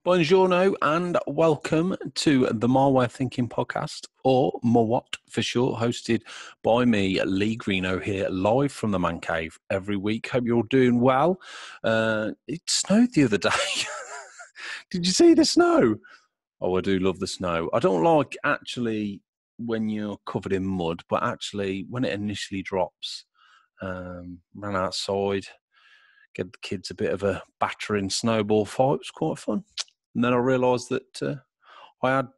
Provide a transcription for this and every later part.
Buongiorno and welcome to the Marrow Thinking podcast, or MWOT for short, hosted by me, Lee Greeno, here live from the Man Cave every week. Hope you're all doing well. It snowed the other day. Did you see the snow? Oh, I do love the snow. I don't like actually when you're covered in mud, but actually when it initially drops, ran outside, get the kids a bit of a battering snowball fight. It was quite fun. And then I realised that I had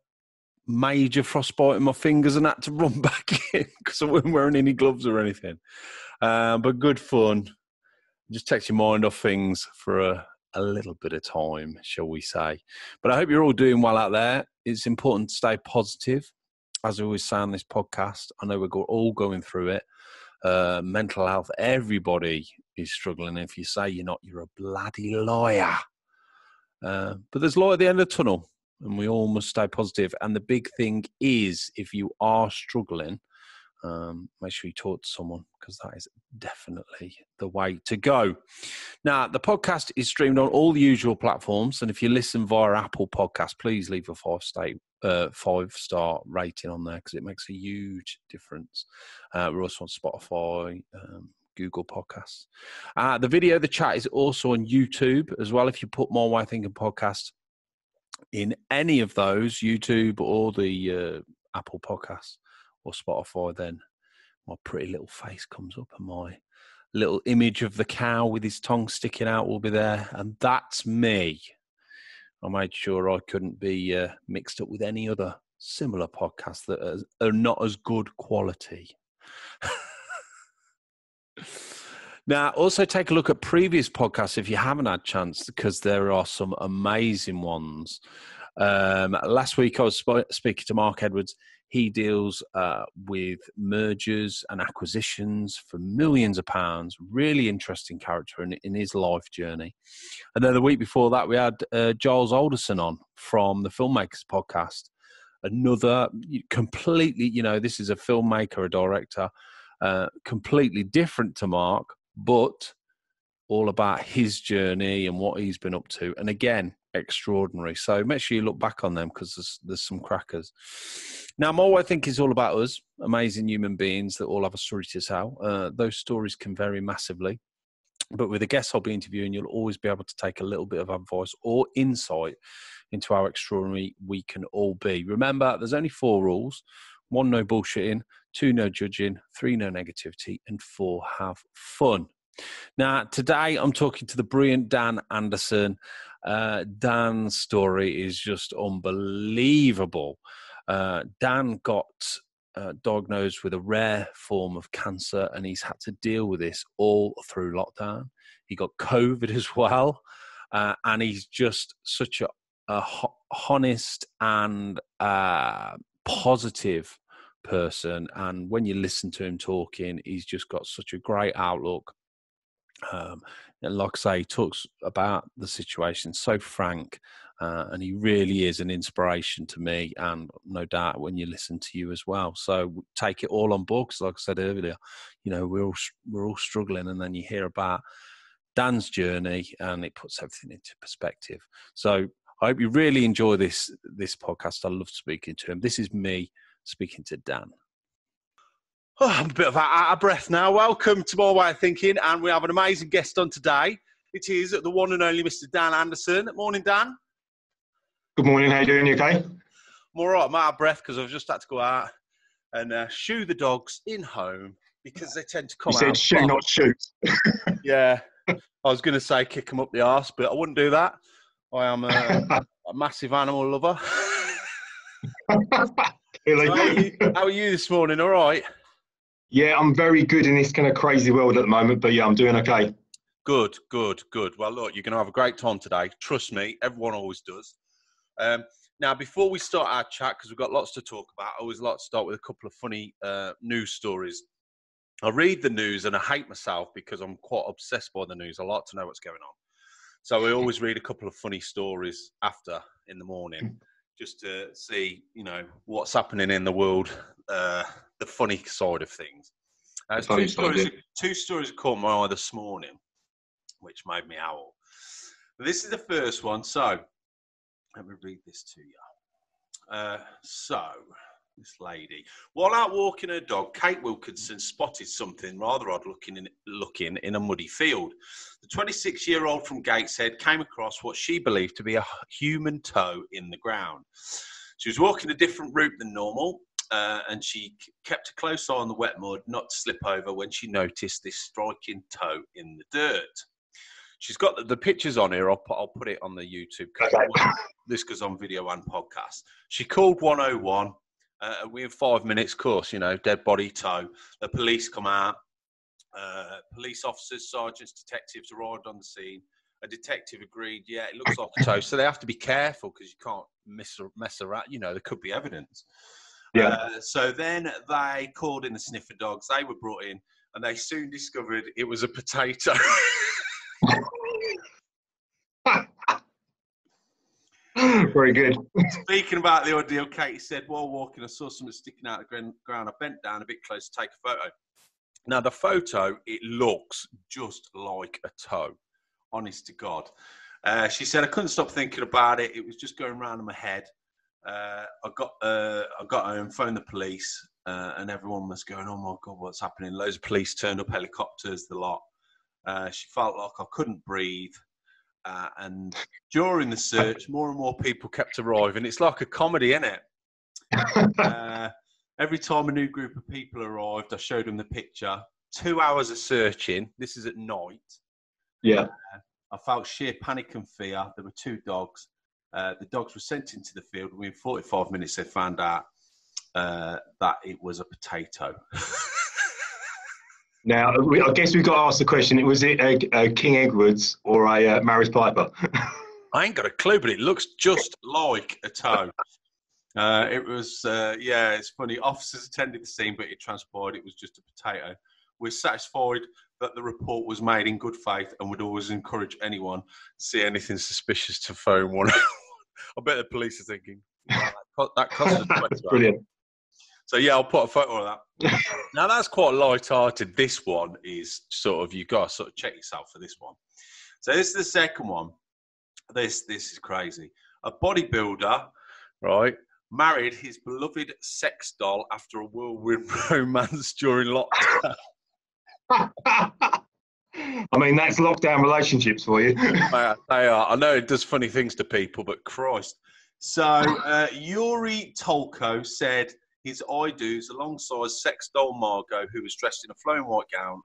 major frostbite in my fingers and had to run back in because I wasn't wearing any gloves or anything. But good fun. Just takes your mind off things for a little bit of time, shall we say. But I hope you're all doing well out there. It's important to stay positive. As I always say on this podcast, I know we're all going through it. Mental health, everybody is struggling. If you say you're not, you're a bloody liar. But there's light at the end of the tunnel, and we all must stay positive. And the big thing is, if you are struggling, make sure you talk to someone, because that is definitely the way to go. Now, the podcast is streamed on all the usual platforms, and if you listen via Apple Podcasts, please leave a 5-star rating on there, because it makes a huge difference. We're also on Spotify, Google Podcasts. The chat is also on YouTube as well. If you put More Way Thinking Podcast in any of those, YouTube or the Apple Podcasts or Spotify, then my pretty little face comes up and my little image of the cow with his tongue sticking out will be there. And that's me. I made sure I couldn't be mixed up with any other similar podcasts that are not as good quality. Now, also take a look at previous podcasts if you haven't had a chance, because there are some amazing ones. Last week I was speaking to Mark Edwards. He deals with mergers and acquisitions for millions of pounds. Really interesting character in his life journey. And then the week before that, we had Giles Alderson on from the Filmmakers podcast. Another completely, this is a filmmaker, a director, completely different to Mark, but all about his journey and what he's been up to. And again, extraordinary. So make sure you look back on them, because there's some crackers. Now, more I think is all about us, amazing human beings that all have a story to tell. Those stories can vary massively. But with the guests I'll be interviewing, you'll always be able to take a little bit of advice or insight into how extraordinary we can all be. Remember, there's only 4 rules. 1, no bullshitting. 2, no judging. 3, no negativity. And 4, have fun. Now, today I'm talking to the brilliant Dan Anderson. Dan's story is just unbelievable. Dan got diagnosed with a rare form of cancer, and he's had to deal with this all through lockdown. He got COVID as well, and he's just such a honest and positive person. And when you listen to him talking, he's just got such a great outlook. And like I say, he talks about the situation so frank, and he really is an inspiration to me, and no doubt when you listen to you as well. So take it all on board, because like I said earlier, we're all struggling, and then you hear about Dan's journey, and it puts everything into perspective. So I hope you really enjoy this podcast. I love speaking to him. This is me speaking to Dan. Oh, I'm a bit out of breath now. Welcome to My Way of Thinking, and we have an amazing guest on today. It is the one and only Mr. Dan Anderson. Morning, Dan. Good morning. How you doing? You okay? I'm all right. I'm out of breath because I've just had to go out and shoo the dogs in home, because they tend to come out. You said shoo, not shoot. Yeah. I was going to say kick them up the arse, but I wouldn't do that. I am a massive animal lover. So how are you this morning? All right? Yeah, I'm very good in this kind of crazy world at the moment, but yeah, I'm doing okay. Good. Well, look, you're going to have a great time today. Trust me, everyone always does. Now, before we start our chat, because we've got lots to talk about, I always like to start with a couple of funny news stories. I read the news and I hate myself because I'm quite obsessed by the news. I like to know what's going on. So I always read a couple of funny stories after in the morning, just to see, what's happening in the world, the funny side of things. Two stories caught my eye this morning, which made me howl. This is the first one. So Let me read this to you. So, this lady, while out walking her dog, Kate Wilkinson spotted something rather odd looking in a muddy field. The 26-year-old from Gateshead came across what she believed to be a human toe in the ground. She was walking a different route than normal, and she kept a close eye on the wet mud not to slip over when she noticed this striking toe in the dirt. She's got the pictures on here. I'll put it on the YouTube. This goes on video and podcast. She called 101. Within 5 minutes, of course, dead body toe. The police come out. Police officers, sergeants, detectives arrived on the scene. A detective agreed, yeah, it looks like a toe. So they have to be careful because you can't mess around. There could be evidence. Yeah. So then they called in the sniffer dogs. They were brought in, and they soon discovered it was a potato. Very good. Speaking about the ordeal, Katie said, while walking, I saw something sticking out of the ground. I bent down a bit close to take a photo. Now, the photo, it looks just like a toe, honest to God. She said, I couldn't stop thinking about it. It was just going around in my head. I got home, phoned the police, and everyone was going, oh, my God, what's happening? Loads of police turned up, helicopters, the lot. She felt like I couldn't breathe. And during the search, more and more people kept arriving. It's like a comedy, isn't it? Every time a new group of people arrived, I showed them the picture. 2 hours of searching. This is at night. Yeah. I felt sheer panic and fear. There were 2 dogs. The dogs were sent into the field. Within 45 minutes, they found out that it was a potato. Now, I guess we've got to ask the question, was it a King Edward's or a Maris Piper? I ain't got a clue, but it looks just like a toe. It was, it's funny. Officers attended the scene, but it transpired it was just a potato. We're satisfied that the report was made in good faith and would always encourage anyone to see anything suspicious to phone 101. I bet the police are thinking, wow, that cost us $20. Brilliant. So, yeah, I'll put a photo of that. Now, that's quite light-hearted. This one is you've got to sort of check yourself for this one. So, this is the second one. This is crazy. A bodybuilder, right, married his beloved sex doll after a whirlwind romance during lockdown. I mean, that's lockdown relationships for you. They are. I know it does funny things to people, but Christ. So, Yuri Tolko said his I-do's alongside sex doll Margot, who was dressed in a flowing white gown,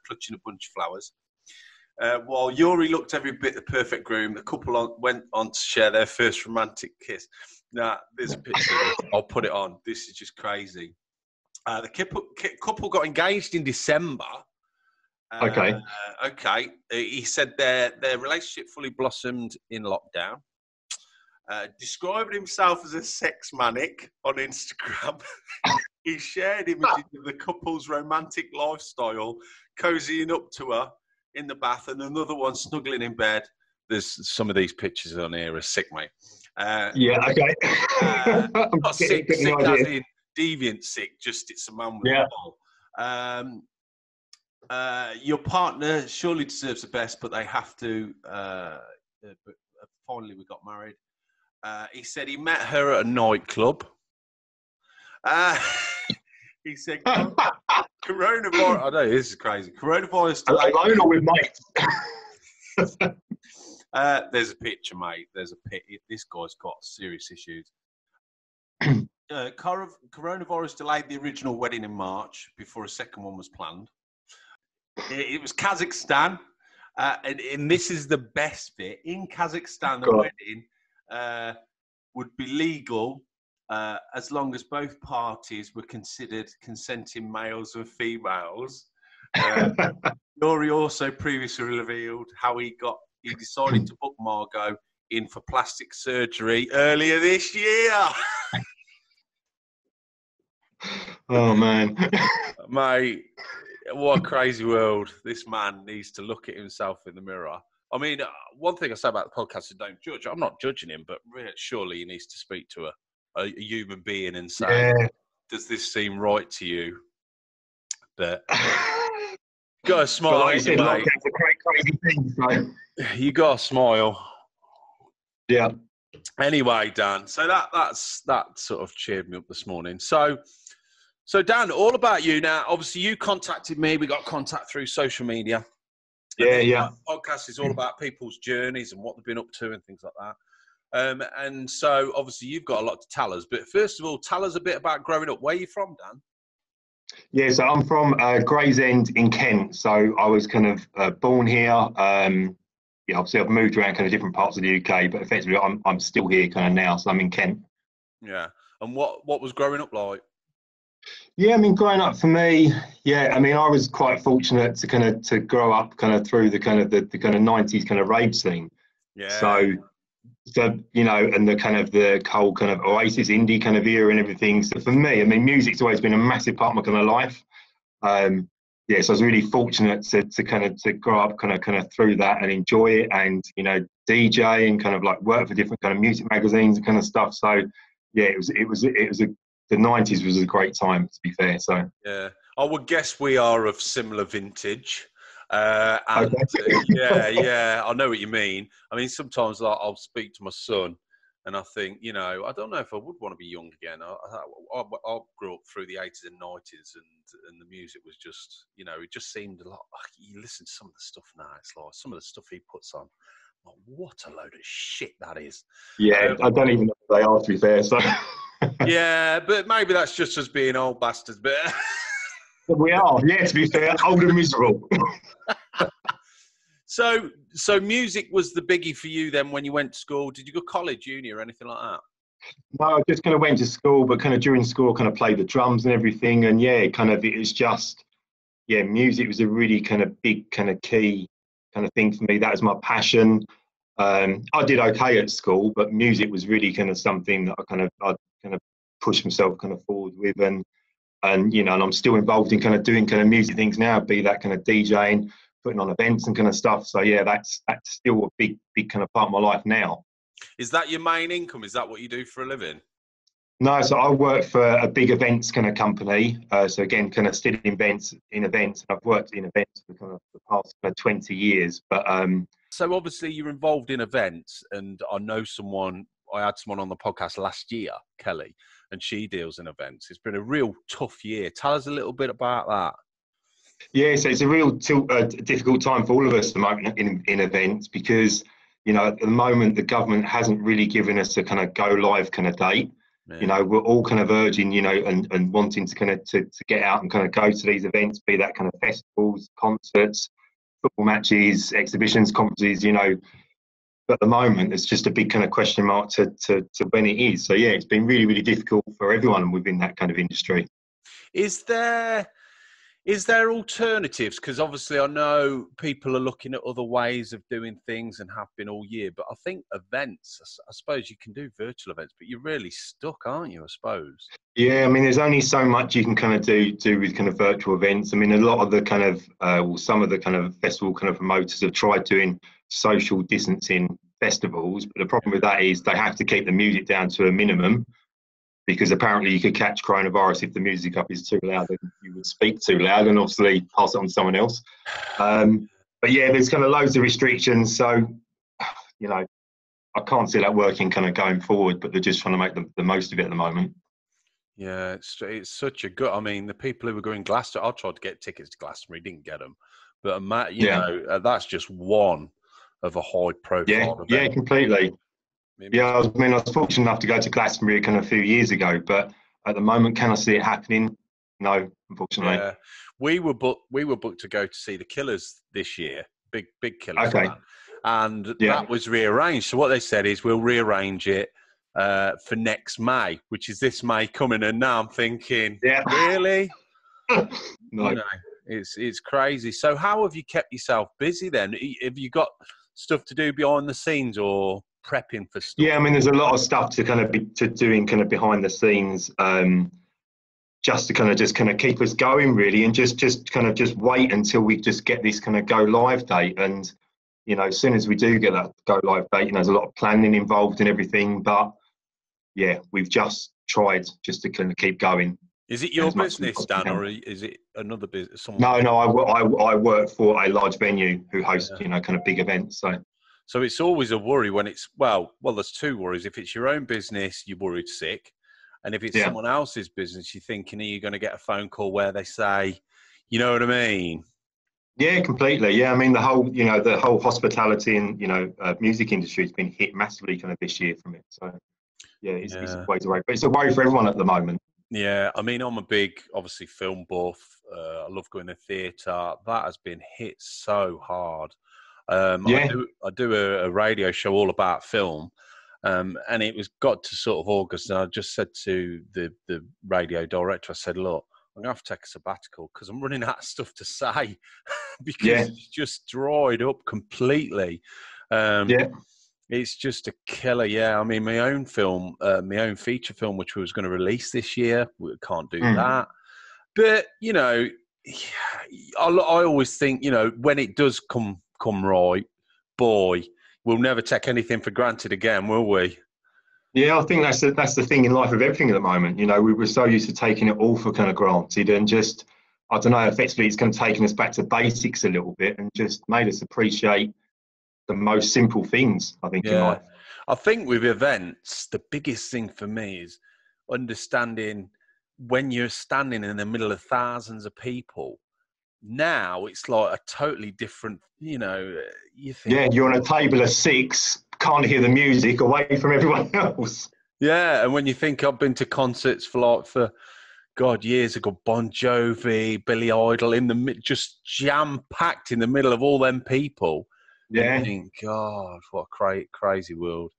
clutching a bunch of flowers. While Yuri looked every bit the perfect groom, the couple went on to share their first romantic kiss. Now, there's a picture of this. I'll put it on. This is just crazy. The couple got engaged in December. Okay. He said their relationship fully blossomed in lockdown. Describing himself as a sex manic on Instagram. He shared images of the couple's romantic lifestyle, cozying up to her in the bath, and another one snuggling in bed. There's some of these pictures on here are sick, mate. Okay. Not sick as in deviant sick, just it's a man with a ball. Your partner surely deserves the best, but they have to. But finally, we got married. He said he met her at a nightclub. He said, coronavirus. I know, this is crazy. Coronavirus delayed. Alone or with mates? There's a picture, mate. There's a pit. This guy's got serious issues. Coronavirus delayed the original wedding in March before a second one was planned. It was Kazakhstan. And this is the best bit. In Kazakhstan, the wedding would be legal as long as both parties were considered consenting males and females. Nori also previously revealed how he decided to book Margot in for plastic surgery earlier this year. Oh, man. Mate, what a crazy world. This man needs to look at himself in the mirror. I mean, one thing I say about the podcast is don't judge. I'm not judging him, but really, surely he needs to speak to a human being and say, does this seem right to you? But you got to smile, like I said, mate. lockdown's a crazy thing. So. You got to smile. Yeah. Anyway, Dan, so that sort of cheered me up this morning. So Dan, all about you now. Obviously, you contacted me. We got contact through social media. And Yeah. Podcast is all about people's journeys and what they've been up to and things like that. And so, obviously, you've got a lot to tell us. But first of all, tell us a bit about growing up. Where are you from, Dan? Yeah, so I'm from Gravesend in Kent. So I was kind of born here. Obviously I've moved around kind of different parts of the UK, but effectively I'm still here kind of now. So I'm in Kent. Yeah. And what was growing up like? Yeah, I mean, growing up for me, I mean, I was quite fortunate to grow up kind of through the kind of 90s kind of rave scene. Yeah. So you know, and the whole kind of Oasis indie kind of era and everything. So for me, I mean, music's always been a massive part of my kind of life. So I was really fortunate to grow up kind of through that and enjoy it, and you know, DJ and kind of like work for different kind of music magazines and kind of stuff. So yeah, the 90s was a great time, to be fair. So yeah, I would guess we are of similar vintage. I know what you mean. I mean, sometimes I'll speak to my son and I think, you know, I don't know if I would want to be young again. I grew up through the 80s and 90s and the music was just, you know, it just seemed a lot. You listen to some of the stuff now, it's like some of the stuff he puts on. Like, what a load of shit that is. Yeah, I don't even know if they are, to be fair. So yeah, but maybe that's just us being old bastards. But we are, yeah, to be fair, old and miserable. So music was the biggie for you then when you went to school. Did you go college, uni, or anything like that? No, I just kind of went to school, but kind of during school, kind of played the drums and everything. And music was a really kind of big, kind of key kind of thing for me. That was my passion. I did okay at school, but music was really kind of something that I kind of pushed myself kind of forward with. And you know, and I'm still involved in kind of doing kind of music things now, be that kind of DJing, putting on events and kind of stuff. So yeah, that's still a big kind of part of my life now. Is that your main income? Is that what you do for a living? No, so I work for a big events kind of company. So again, kind of still in events. I've worked in events for kind of the past 20 years. But so obviously you're involved in events, and I know I had someone on the podcast last year, Kelly, and she deals in events. It's been a real tough year. Tell us a little bit about that. Yeah, so it's a real difficult time for all of us at the moment in events, because, you know, at the moment the government hasn't really given us a kind of go live kind of date. Yeah. You know, we're all kind of urging, you know, and wanting to kind of to get out and kind of go to these events, be that kind of festivals, concerts, football matches, exhibitions, conferences, you know. But at the moment, it's just a big kind of question mark to when it is. So yeah, it's been really, really difficult for everyone within that kind of industry. Is there alternatives? Because obviously I know people are looking at other ways of doing things and have been all year, but I think events, I suppose you can do virtual events, but you're really stuck, aren't you, I suppose? Yeah, I mean, there's only so much you can kind of do with kind of virtual events. I mean, a lot of the kind of, some of the kind of festival kind of promoters have tried doing social distancing festivals, but the problem with that is they have to keep the music down to a minimum, because apparently you could catch coronavirus if the music up is too loud and you would speak too loud and obviously pass it on to someone else. But yeah, there's kind of loads of restrictions. So, you know, I can't see that working kind of going forward, but they're just trying to make the most of it at the moment. Yeah, it's such a good, I mean, the people who were going Glastonbury, I tried to get tickets to Glastonbury, didn't get them. But, you know, that's just one of a high profile event. Yeah, completely. Yeah, I mean, I was fortunate enough to go to Glastonbury kind of a few years ago, but at the moment, can I see it happening? No, unfortunately. Yeah, we were booked to go to see the Killers this year, big Killers, okay, and that was rearranged. So what they said is we'll rearrange it for next May, which is this May coming. And now I'm thinking, really? No. You know, it's crazy. So how have you kept yourself busy then? Have you got stuff to do behind the scenes or prepping for stuff? Yeah, I mean, there's a lot of stuff to kind of be doing kind of behind the scenes, just to kind of keep us going really, and just wait until we just get this kind of go live date. And you know, as soon as we do get that go live date, you know, there's a lot of planning involved and everything. But yeah, we've just tried just to kind of keep going. Is it your business, Dan, or is it another business? No, I work for a large venue who hosts, you know, kind of big events. So it's always a worry when it's, well, there's two worries. If it's your own business, you're worried sick. And if it's Yeah. someone else's business, you're thinking, are you going to get a phone call where they say, you know what I mean? Yeah, completely. Yeah, I mean, the whole hospitality and, music industry has been hit massively kind of this year from it. So, yeah, it's Yeah. always a worry. But it's a worry for everyone at the moment. Yeah, I mean, I'm a big, obviously, film buff. I love going to theatre. That has been hit so hard. Yeah. I do a radio show all about film, and it was got to sort of August, and I just said to the radio director, I said, look, I'm going to have to take a sabbatical because I'm running out of stuff to say because Yeah. it's just dried up completely. Yeah. It's just a killer, yeah. I mean, my own film, my own feature film, which we was going to release this year, we can't do that. But, I always think, when it does come right, boy, we'll never take anything for granted again, will we? Yeah, I think that's the thing in life with everything at the moment. We were so used to taking it all for kind of granted, and just, I don't know, effectively it's kind of taken us back to basics a little bit and just made us appreciate the most simple things, I think, in Yeah. life. I think with events, the biggest thing for me is understanding when you're standing in the middle of thousands of people. Now it's like a totally different, you think. Yeah, you're on a table of 6, can't hear the music, away from everyone else. Yeah, and when you think I've been to concerts for God, years ago, Bon Jovi, Billy Idol, just jam-packed in the middle of all them people. And Yeah. you think, God, what a crazy world.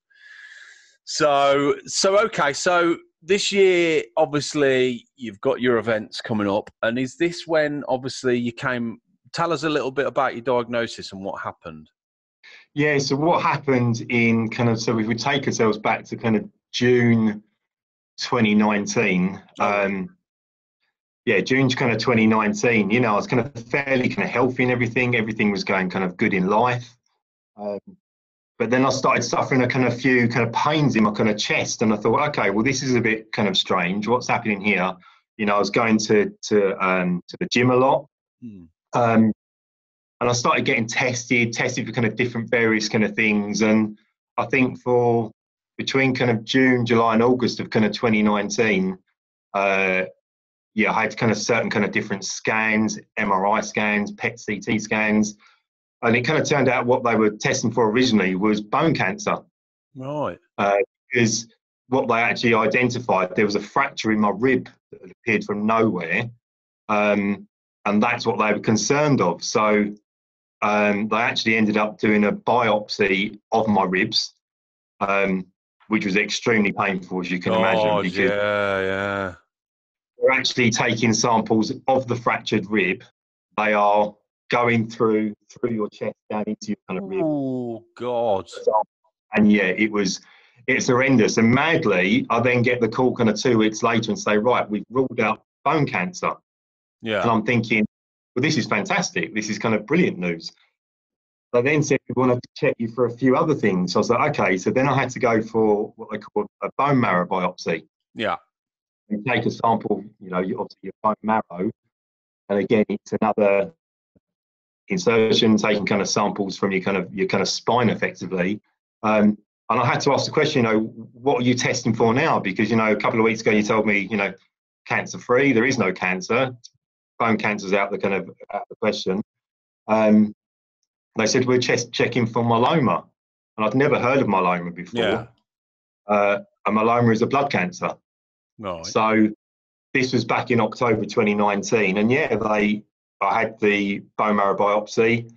So okay, so this year, obviously, you've got your events coming up. And is this when, obviously, tell us a little bit about your diagnosis and what happened. Yeah, so what happened so if we take ourselves back to kind of June 2019, June kind of 2019, I was kind of fairly kind of healthy and everything was going kind of good in life. But then I started suffering a few kind of pains in my kind of chest, and I thought, okay, well, this is a bit kind of strange. What's happening here? I was going to the gym a lot, and I started getting tested for kind of different various kind of things. And I think for between kind of June, July, and August of kind of 2019, I had kind of certain kind of different scans, MRI scans, PET CT scans. And it kind of turned out what they were testing for originally was bone cancer. Right. Because what they actually identified, there was a fracture in my rib that had appeared from nowhere. And that's what they were concerned of. So they actually ended up doing a biopsy of my ribs, which was extremely painful, as you can imagine. Because yeah. they're actually taking samples of the fractured rib. They are going through your chest down into your kind of rib. Oh God! And yeah, it's horrendous. And madly, I then get the call kind of 2 weeks later and say, right, we've ruled out bone cancer. Yeah. And I'm thinking, well, this is fantastic. This is kind of brilliant news. They then said we wanted to check you for a few other things. So I was like, okay. So then I had to go for what they call a bone marrow biopsy. Yeah. You take a sample, obviously your bone marrow, and again, it's another insertion, taking kind of samples from your kind of spine effectively. And I had to ask the question, what are you testing for now? Because, a couple of weeks ago you told me, cancer free, there is no cancer. Bone cancer's out the question. They said we're checking for myeloma. And I'd never heard of myeloma before. Yeah. And myeloma is a blood cancer. Right. So this was back in October 2019. And I had the bone marrow biopsy,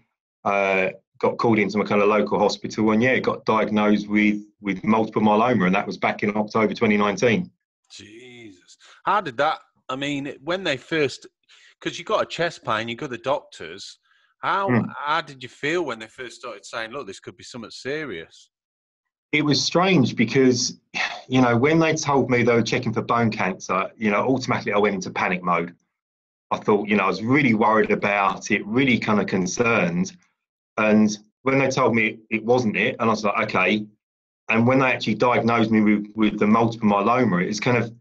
got called into my kind of local hospital, and got diagnosed with multiple myeloma, and that was back in October 2019. Jesus. How did that, I mean, when they first, because you got a chest pain, you got the doctors, how did you feel when they first started saying, look, this could be something serious? It was strange because, when they told me they were checking for bone cancer, automatically I went into panic mode. I thought, I was really worried about it, really kind of concerned. And when they told me it wasn't it, and I was like, okay. And when they actually diagnosed me with the multiple myeloma, it was kind of,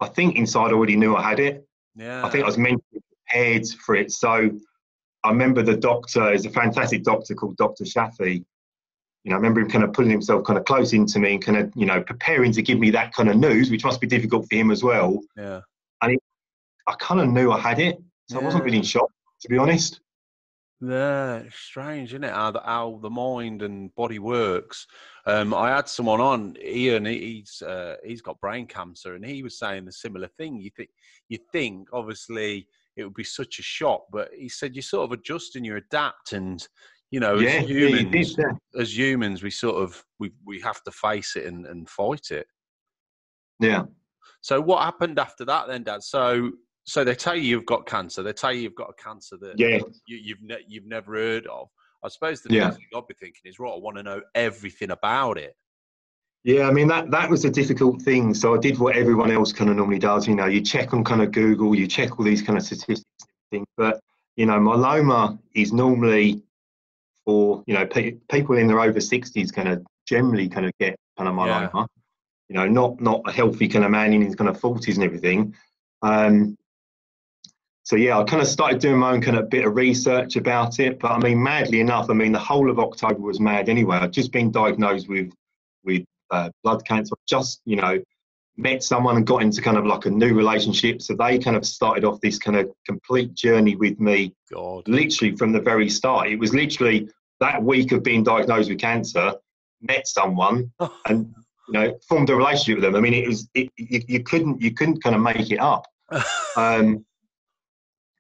I think inside I already knew I had it. Yeah. I think I was mentally prepared for it. So I remember the doctor is a fantastic doctor called Dr. Shafi. I remember him kind of pulling himself kind of close into me and kind of, preparing to give me that kind of news, which must be difficult for him as well. Yeah. And I kind of knew I had it. So I wasn't really in shock, to be honest. Yeah, it's strange, isn't it? How the mind and body works. I had someone on, Ian. He's got brain cancer, and he was saying the similar thing. You think obviously it would be such a shock, but he said you sort of adjust and you adapt, and Yeah, you did. Yeah. as humans, we sort of we have to face it and fight it. Yeah. So what happened after that then, Dad? So they tell you you've got cancer. They tell you you've got a cancer that you've never heard of. I suppose the first thing I'd be thinking is, right, I want to know everything about it. Yeah, I mean, that was a difficult thing. So I did what everyone else kind of normally does. You check on kind of Google, you check all these kind of statistics and things. But, myeloma is normally for, people in their over 60s kind of generally kind of get kind of myeloma. Yeah. Not a healthy kind of man in his kind of 40s and everything. So yeah, I kind of started doing my own kind of bit of research about it. But I mean, madly enough, the whole of October was mad anyway. I'd just been diagnosed with blood cancer. I just, met someone and got into kind of like a new relationship. So they kind of started off this kind of complete journey with me. God. Literally from the very start. It was literally that week of being diagnosed with cancer, met someone and, formed a relationship with them. I mean, you couldn't kind of make it up.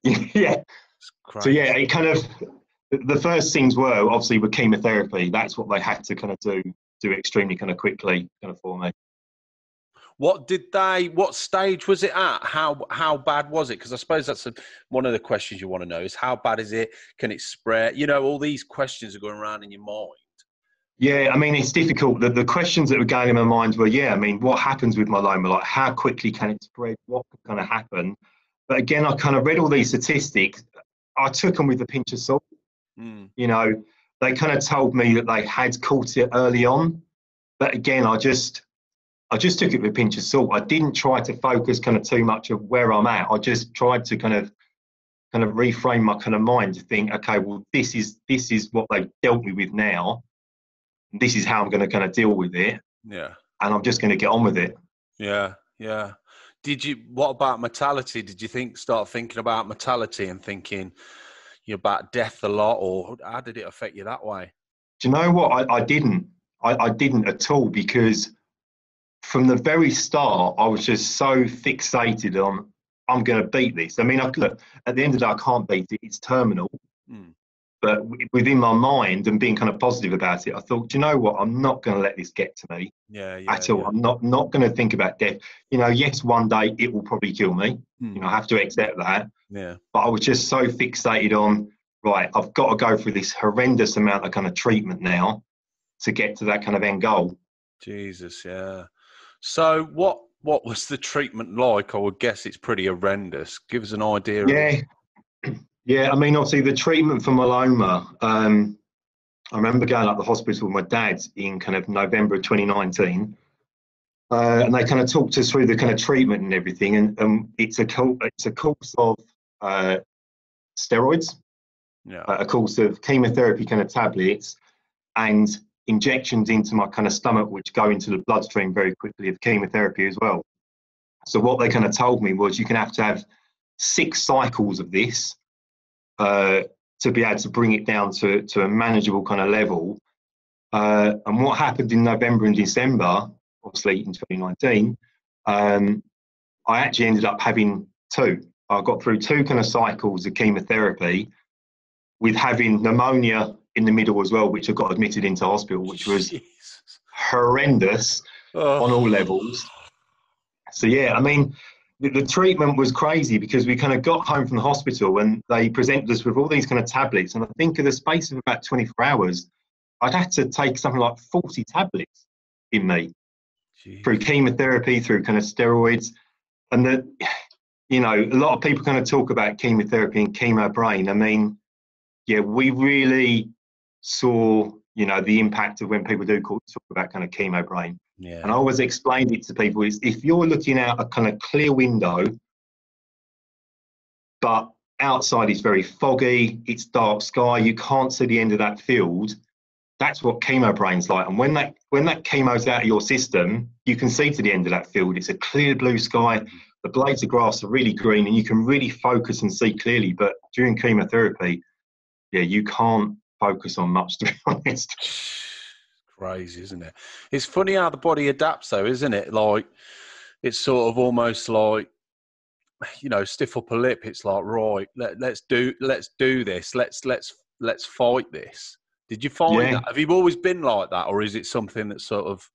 Yeah. So yeah, it kind of, the first things were obviously with chemotherapy. That's what they had to kind of do extremely kind of quickly kind of for me. What stage was it at? How bad was it? Because I suppose that's one of the questions you want to know is how bad is it? Can it spread? All these questions are going around in your mind. Yeah, I mean, it's difficult. The questions that were going in my mind were, what happens with myeloma? Like, how quickly can it spread? What can kind of happen? But again, I kind of read all these statistics. I took them with a pinch of salt. They kind of told me that they had caught it early on. But again, I just took it with a pinch of salt. I didn't try to focus kind of too much of where I'm at. I just tried to kind of reframe my kind of mind to think, okay, well, this is what they've dealt me with now. This is how I'm going to kind of deal with it. Yeah. And I'm just going to get on with it. Yeah, yeah. What about mortality? Did you start thinking about mortality and thinking about death a lot, or how did it affect you that way? Do you know what? I didn't. I didn't at all, because from the very start, I was just so fixated on, I'm going to beat this. I mean, look, at the end of the day, I can't beat it. It's terminal. But within my mind and being kind of positive about it, I thought, do you know what? I'm not going to let this get to me at all. I'm not going to think about death. Yes, one day it will probably kill me. I have to accept that. Yeah. But I was just so fixated on, right, I've got to go through this horrendous amount of kind of treatment now to get to that kind of end goal. Jesus, yeah. So what was the treatment like? I would guess it's pretty horrendous. Give us an idea. Yeah. Yeah, I mean, obviously the treatment for myeloma, I remember going up to the hospital with my dad in kind of November of 2019, and they kind of talked us through the kind of treatment and everything, and it's a course of steroids, a course of chemotherapy kind of tablets, and injections into my kind of stomach, which go into the bloodstream very quickly of chemotherapy as well. So what they kind of told me was you can have to have 6 cycles of this to be able to bring it down to a manageable kind of level. And what happened in November and December, obviously in 2019, I actually ended up having 2. I got through 2 kind of cycles of chemotherapy with having pneumonia in the middle as well, which I got admitted into hospital, which was horrendous on all levels. So yeah, I mean, the treatment was crazy because we kind of got home from the hospital and they presented us with all these kind of tablets. And I think in the space of about 24 hours, I'd had to take something like 40 tablets in me. Jeez. Through chemotherapy, through kind of steroids. And that, a lot of people kind of talk about chemotherapy and chemo brain. I mean, yeah, we really saw, the impact of when people do talk about kind of chemo brain. Yeah. And I always explained it to people is if you're looking out a kind of clear window, but outside is very foggy, it's dark sky, you can't see the end of that field, that's what chemo brain's like. And when that chemo's out of your system, you can see to the end of that field. It's a clear blue sky. The blades of grass are really green, and you can really focus and see clearly. But during chemotherapy, yeah, you can't focus on much, to be honest. Crazy, isn't it? It's funny how the body adapts, though, isn't it? Like, it's sort of almost like, you know, stiff upper lip. It's like, right, let's do this. Let's fight this. Did you find Yeah. that? Have you always been like that, or is it something that sort of?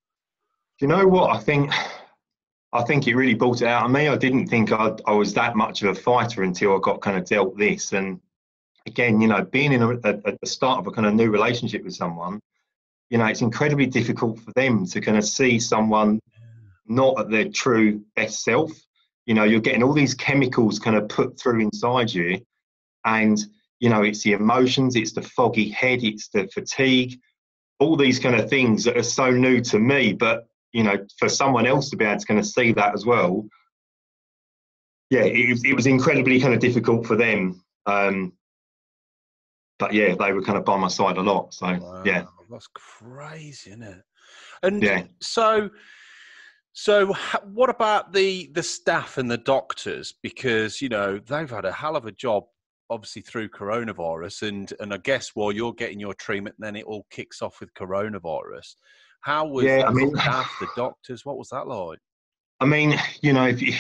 Do you know what? I think it really brought it out of me. I didn't think I was that much of a fighter until I got kind of dealt this. And again, you know, being in at the start of a kind of new relationship with someone, you know, it's incredibly difficult for them to kind of see someone not at their true best self. You know, you're getting all these chemicals kind of put through inside you, and you know, it's the emotions, it's the foggy head, it's the fatigue, all these kind of things that are so new to me. But you know, for someone else to be able to kind of see that as well, yeah, it was incredibly kind of difficult for them. But yeah, they were kind of by my side a lot. So Wow, yeah, that's crazy, isn't it? And yeah. so what about the staff and the doctors? Because, you know, they've had a hell of a job, obviously, through coronavirus. And I guess while you're getting your treatment, then it all kicks off with coronavirus. How was Yeah, the staff, the doctors? What was that like? I mean, you know, if you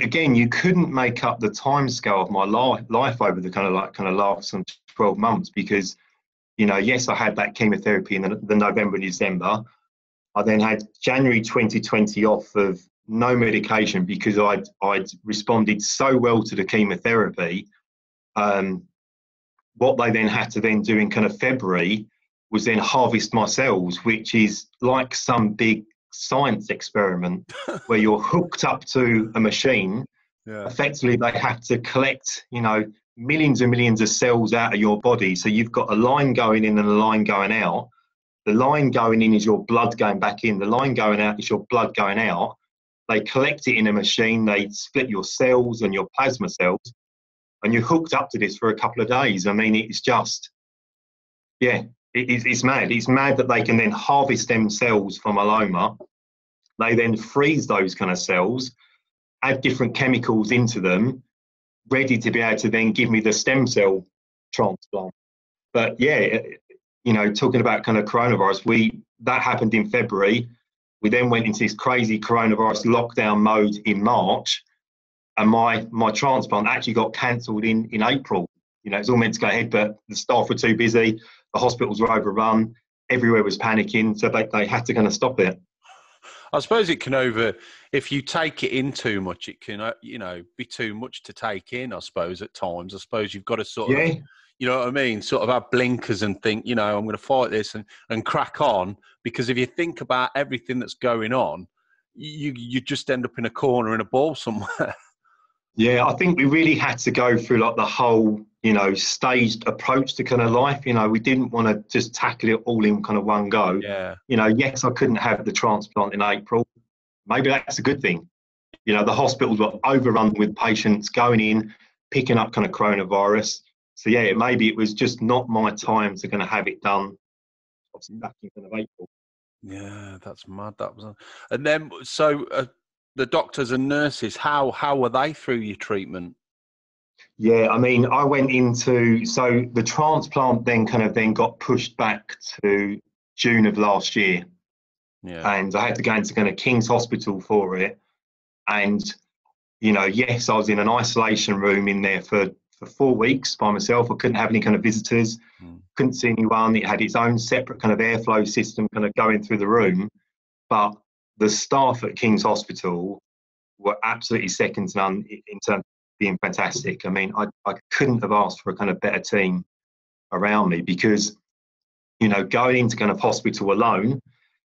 again, you couldn't make up the time scale of my life over the kind of last 12 months, because, you know, yes, I had that chemotherapy in the November and December. I then had January 2020 off of no medication because I'd responded so well to the chemotherapy. What they then had to then do in kind of February was then harvest my cells, which is like some big science experiment where you're hooked up to a machine. Yeah. Effectively, they have to collect, you know, millions and millions of cells out of your body. So you've got a line going in and a line going out. The line going in is your blood going back in. The line going out is your blood going out. They collect it in a machine. They split your cells and your plasma cells, and you're hooked up to this for a couple of days. I mean, it's just, yeah, it's mad. It's mad that they can then harvest them cells from myeloma. They then freeze those kind of cells, add different chemicals into them, ready to be able to then give me the stem cell transplant. But yeah, you know, talking about kind of coronavirus, that happened in February. We then went into this crazy coronavirus lockdown mode in March, and my transplant actually got cancelled in April. You know, it's all meant to go ahead, but the staff were too busy, the hospitals were overrun, everywhere was panicking, so they had to kind of stop it. I suppose it can if you take it in too much, it can, you know, be too much to take in, I suppose, at times. I suppose you've got to sort of, you know what I mean, sort of have blinkers and think, you know, I'm going to fight this and crack on. Because if you think about everything that's going on, you just end up in a corner in a ball somewhere. Yeah, I think we really had to go through like the whole, you know, staged approach to kind of life. You know, we didn't want to just tackle it all in kind of one go. Yeah. You know, yes, I couldn't have the transplant in April. Maybe that's a good thing. You know, the hospitals were overrun with patients going in, picking up kind of coronavirus. So yeah, maybe it was just not my time to kind of have it done. Obviously back in kind of April. Yeah, that's mad. That was, and then so the doctors and nurses, how were they through your treatment? Yeah, I mean, I went into, so the transplant then got pushed back to June of last year. Yeah. And I had to go into kind of King's Hospital for it. And, you know, yes, I was in an isolation room in there for 4 weeks by myself. I couldn't have any kind of visitors, couldn't see anyone. It had its own separate kind of airflow system kind of going through the room. But the staff at King's Hospital were absolutely second to none in terms of being fantastic. I mean, I couldn't have asked for a kind of better team around me, because, you know, going into kind of hospital alone,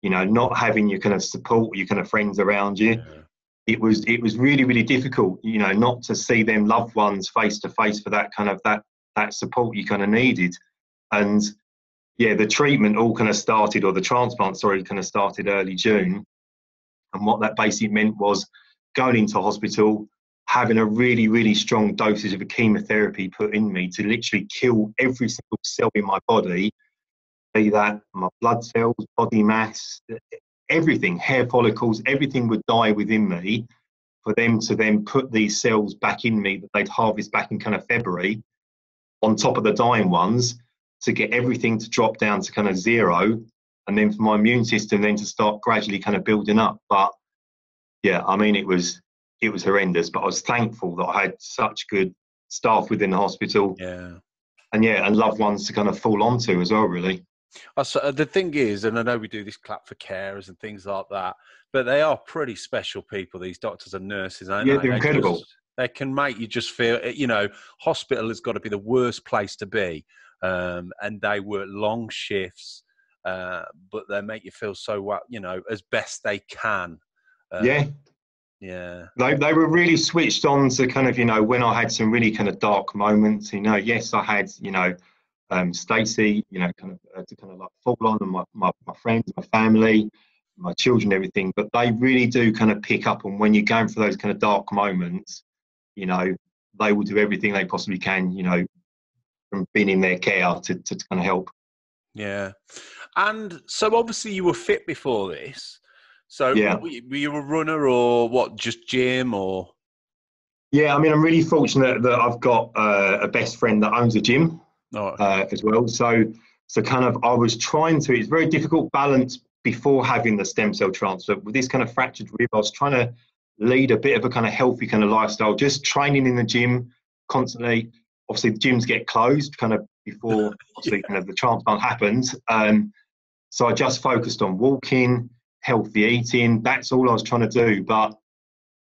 you know, not having your kind of support, your kind of friends around you, it was really, really difficult, you know, not to see them loved ones face to face for that kind of that support you kind of needed. And yeah, the treatment all kind of started, or the transplant, sorry, kind of started early June. And what that basically meant was going into hospital, having a really, really strong dosage of a chemotherapy put in me to literally kill every single cell in my body, be that my blood cells, body mass, everything, hair follicles, everything would die within me for them to then put these cells back in me that they'd harvest back in kind of February on top of the dying ones to get everything to drop down to kind of zero, and then for my immune system then to start gradually kind of building up. But yeah, I mean, it was horrendous, but I was thankful that I had such good staff within the hospital. Yeah. And loved ones to kind of fall onto as well, really. So the thing is, and I know we do this clap for carers and things like that, but they are pretty special people, these doctors and nurses, aren't they? They're incredible. They can make you just feel, hospital has got to be the worst place to be. And they work long shifts, but they make you feel so well, as best they can. Yeah. They were really switched on to kind of, when I had some really kind of dark moments, yes, I had, Stacey, kind of to kind of like fall on, and my friends, my family, my children, everything, but they really do kind of pick up on when you're going for those kind of dark moments, they will do everything they possibly can, from being in their care to kind of help. Yeah. And so obviously you were fit before this. So yeah. were you a runner or what, just gym or? Yeah, I mean, I'm really fortunate that I've got a best friend that owns a gym as well. So kind of I was trying to, it's very difficult balance before having the stem cell transfer. With this kind of fractured rib, I was trying to lead a bit of a kind of healthy kind of lifestyle, just training in the gym constantly. Obviously, the gyms get closed kind of before obviously kind of the transplant happens. So I just focused on walking, healthy eating. That's all I was trying to do. But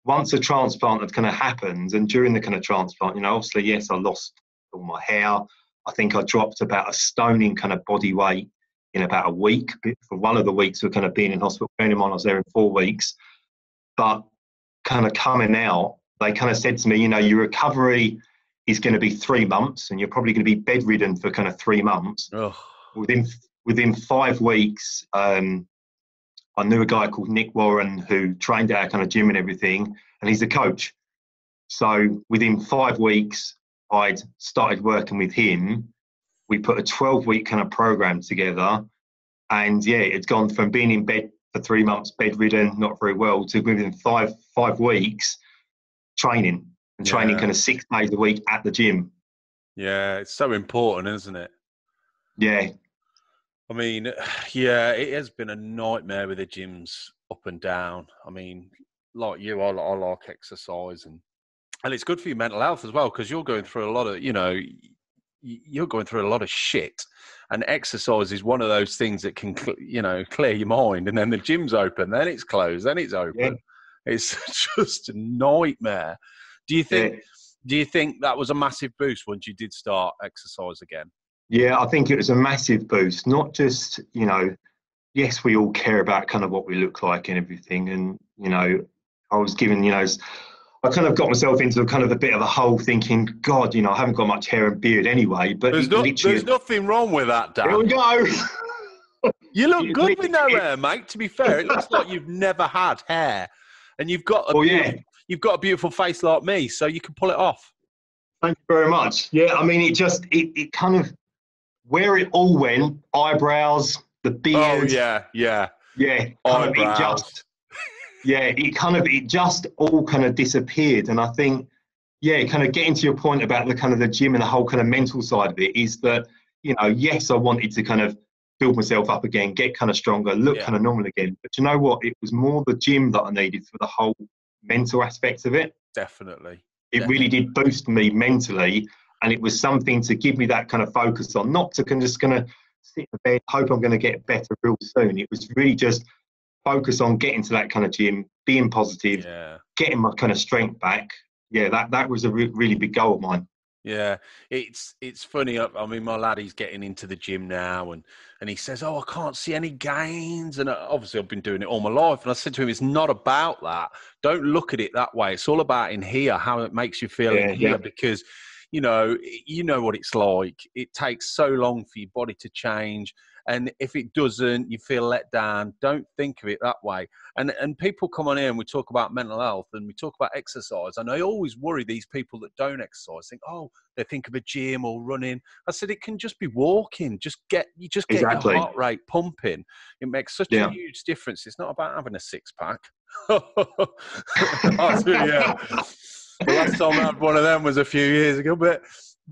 once the transplant had kind of happened, and during the kind of transplant, obviously, yes, I lost all my hair. I think I dropped about a stone in kind of body weight in about a week. For one of the weeks of kind of being in hospital, bearing in mind I was there in 4 weeks. But kind of coming out, they kind of said to me, your recovery is going to be 3 months, and you're probably going to be bedridden for kind of 3 months. Oh. Within 5 weeks, I knew a guy called Nick Warren who trained at our kind of gym and everything, and he's a coach. So within 5 weeks, I'd started working with him. We put a 12-week kind of program together, and it's gone from being in bed for 3 months, bedridden, not very well, to within five weeks training kind of 6 days a week at the gym. Yeah, it's so important, isn't it? Yeah. I mean, it has been a nightmare with the gyms up and down. I mean, like you, I like exercise, and it's good for your mental health as well, because you're going through a lot of, you're going through a lot of shit, and exercise is one of those things that can, clear your mind. And then the gym's open, then it's closed, then it's open. Yeah. It's just a nightmare. Do you think that was a massive boost once you did start exercise again? Yeah, I think it was a massive boost. Not just, yes, we all care about kind of what we look like and everything. And, I was given, I kind of got myself into kind of a bit of a hole thinking, God, I haven't got much hair and beard anyway. But there's nothing wrong with that, Dan. Here we go. You look good with no hair, mate. To be fair, it looks like you've never had hair. And you've got you've got a beautiful face like me, so you can pull it off. Thank you very much. Yeah, I mean, it kind of, where it all went, eyebrows, the beard. Oh, yeah. Eyebrows. It just all kind of disappeared. And I think, kind of getting to your point about the kind of the gym and the whole kind of mental side of it is that, yes, I wanted to kind of build myself up again, get kind of stronger, look kind of normal again. But you know what? It was more the gym that I needed for the whole mental aspects of it. Definitely. It really did boost me mentally. And it was something to give me that kind of focus on, not to just going to sit in bed, hope I'm going to get better real soon. It was really just focus on getting to that kind of gym, being positive, getting my kind of strength back. Yeah, that was a really big goal of mine. Yeah, it's funny. I mean, my lad, he's getting into the gym now, and he says, "Oh, I can't see any gains." And obviously, I've been doing it all my life. And I said to him, "It's not about that. Don't look at it that way. It's all about in here, how it makes you feel in here, because." you know what it's like. It takes so long for your body to change. And if it doesn't, you feel let down. Don't think of it that way. And people come on here and we talk about mental health and we talk about exercise. And I always worry these people that don't exercise, think, oh, they think of a gym or running. I said, it can just be walking. Just get your Exactly. heart rate pumping. It makes such a huge difference. It's not about having a six pack. Yeah. The last time I had one of them was a few years ago, but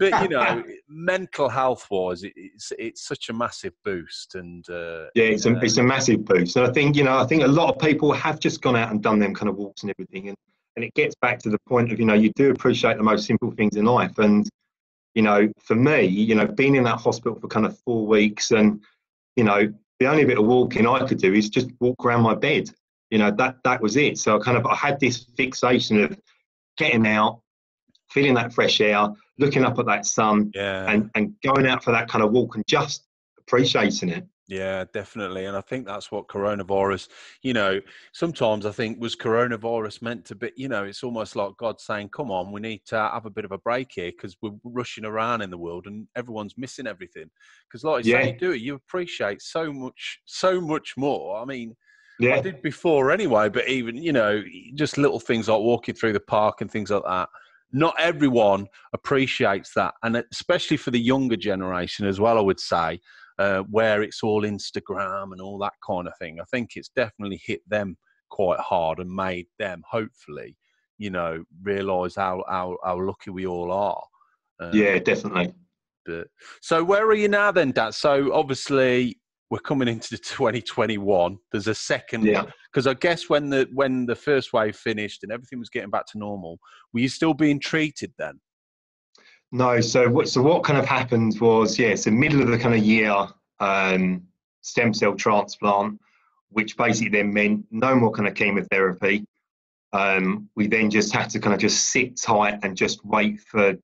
you know, mental health wise, it's such a massive boost, and it's a massive boost. And I think a lot of people have just gone out and done them kind of walks and everything, and it gets back to the point of, you do appreciate the most simple things in life. And for me, being in that hospital for kind of 4 weeks, and the only bit of walking I could do is just walk around my bed. That was it. So I had this fixation of getting out, feeling that fresh air, looking up at that sun, and going out for that kind of walk and just appreciating it. Yeah, definitely. And I think that's what coronavirus, sometimes I think, was coronavirus meant to be, it's almost like God saying, come on, we need to have a bit of a break here because we're rushing around in the world and everyone's missing everything. Because like you say, you appreciate so much more. I mean, I did before anyway, but even, just little things like walking through the park and things like that. Not everyone appreciates that. And especially for the younger generation as well, I would say, where it's all Instagram and all that kind of thing. I think it's definitely hit them quite hard and made them, hopefully, realise how lucky we all are. Definitely. So where are you now then, Dad? So obviously we're coming into 2021. There's a second, because I guess when the first wave finished and everything was getting back to normal, were you still being treated then? No. So what kind of happened was, so middle of the kind of year, stem cell transplant, which basically then meant no more kind of chemotherapy. We then just had to kind of just sit tight and just wait for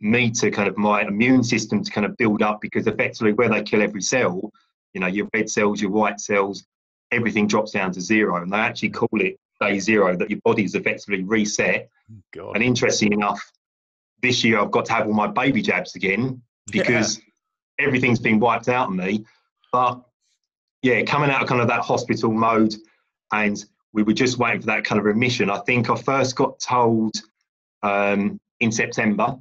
me to kind of, my immune system to kind of build up, because effectively where they kill every cell, your red cells, your white cells, everything drops down to zero. And they actually call it day zero, that your body's effectively reset. God. And interesting enough, this year I've got to have all my baby jabs again because everything's been wiped out of me. But coming out of kind of that hospital mode, and we were just waiting for that kind of remission. I think I first got told in September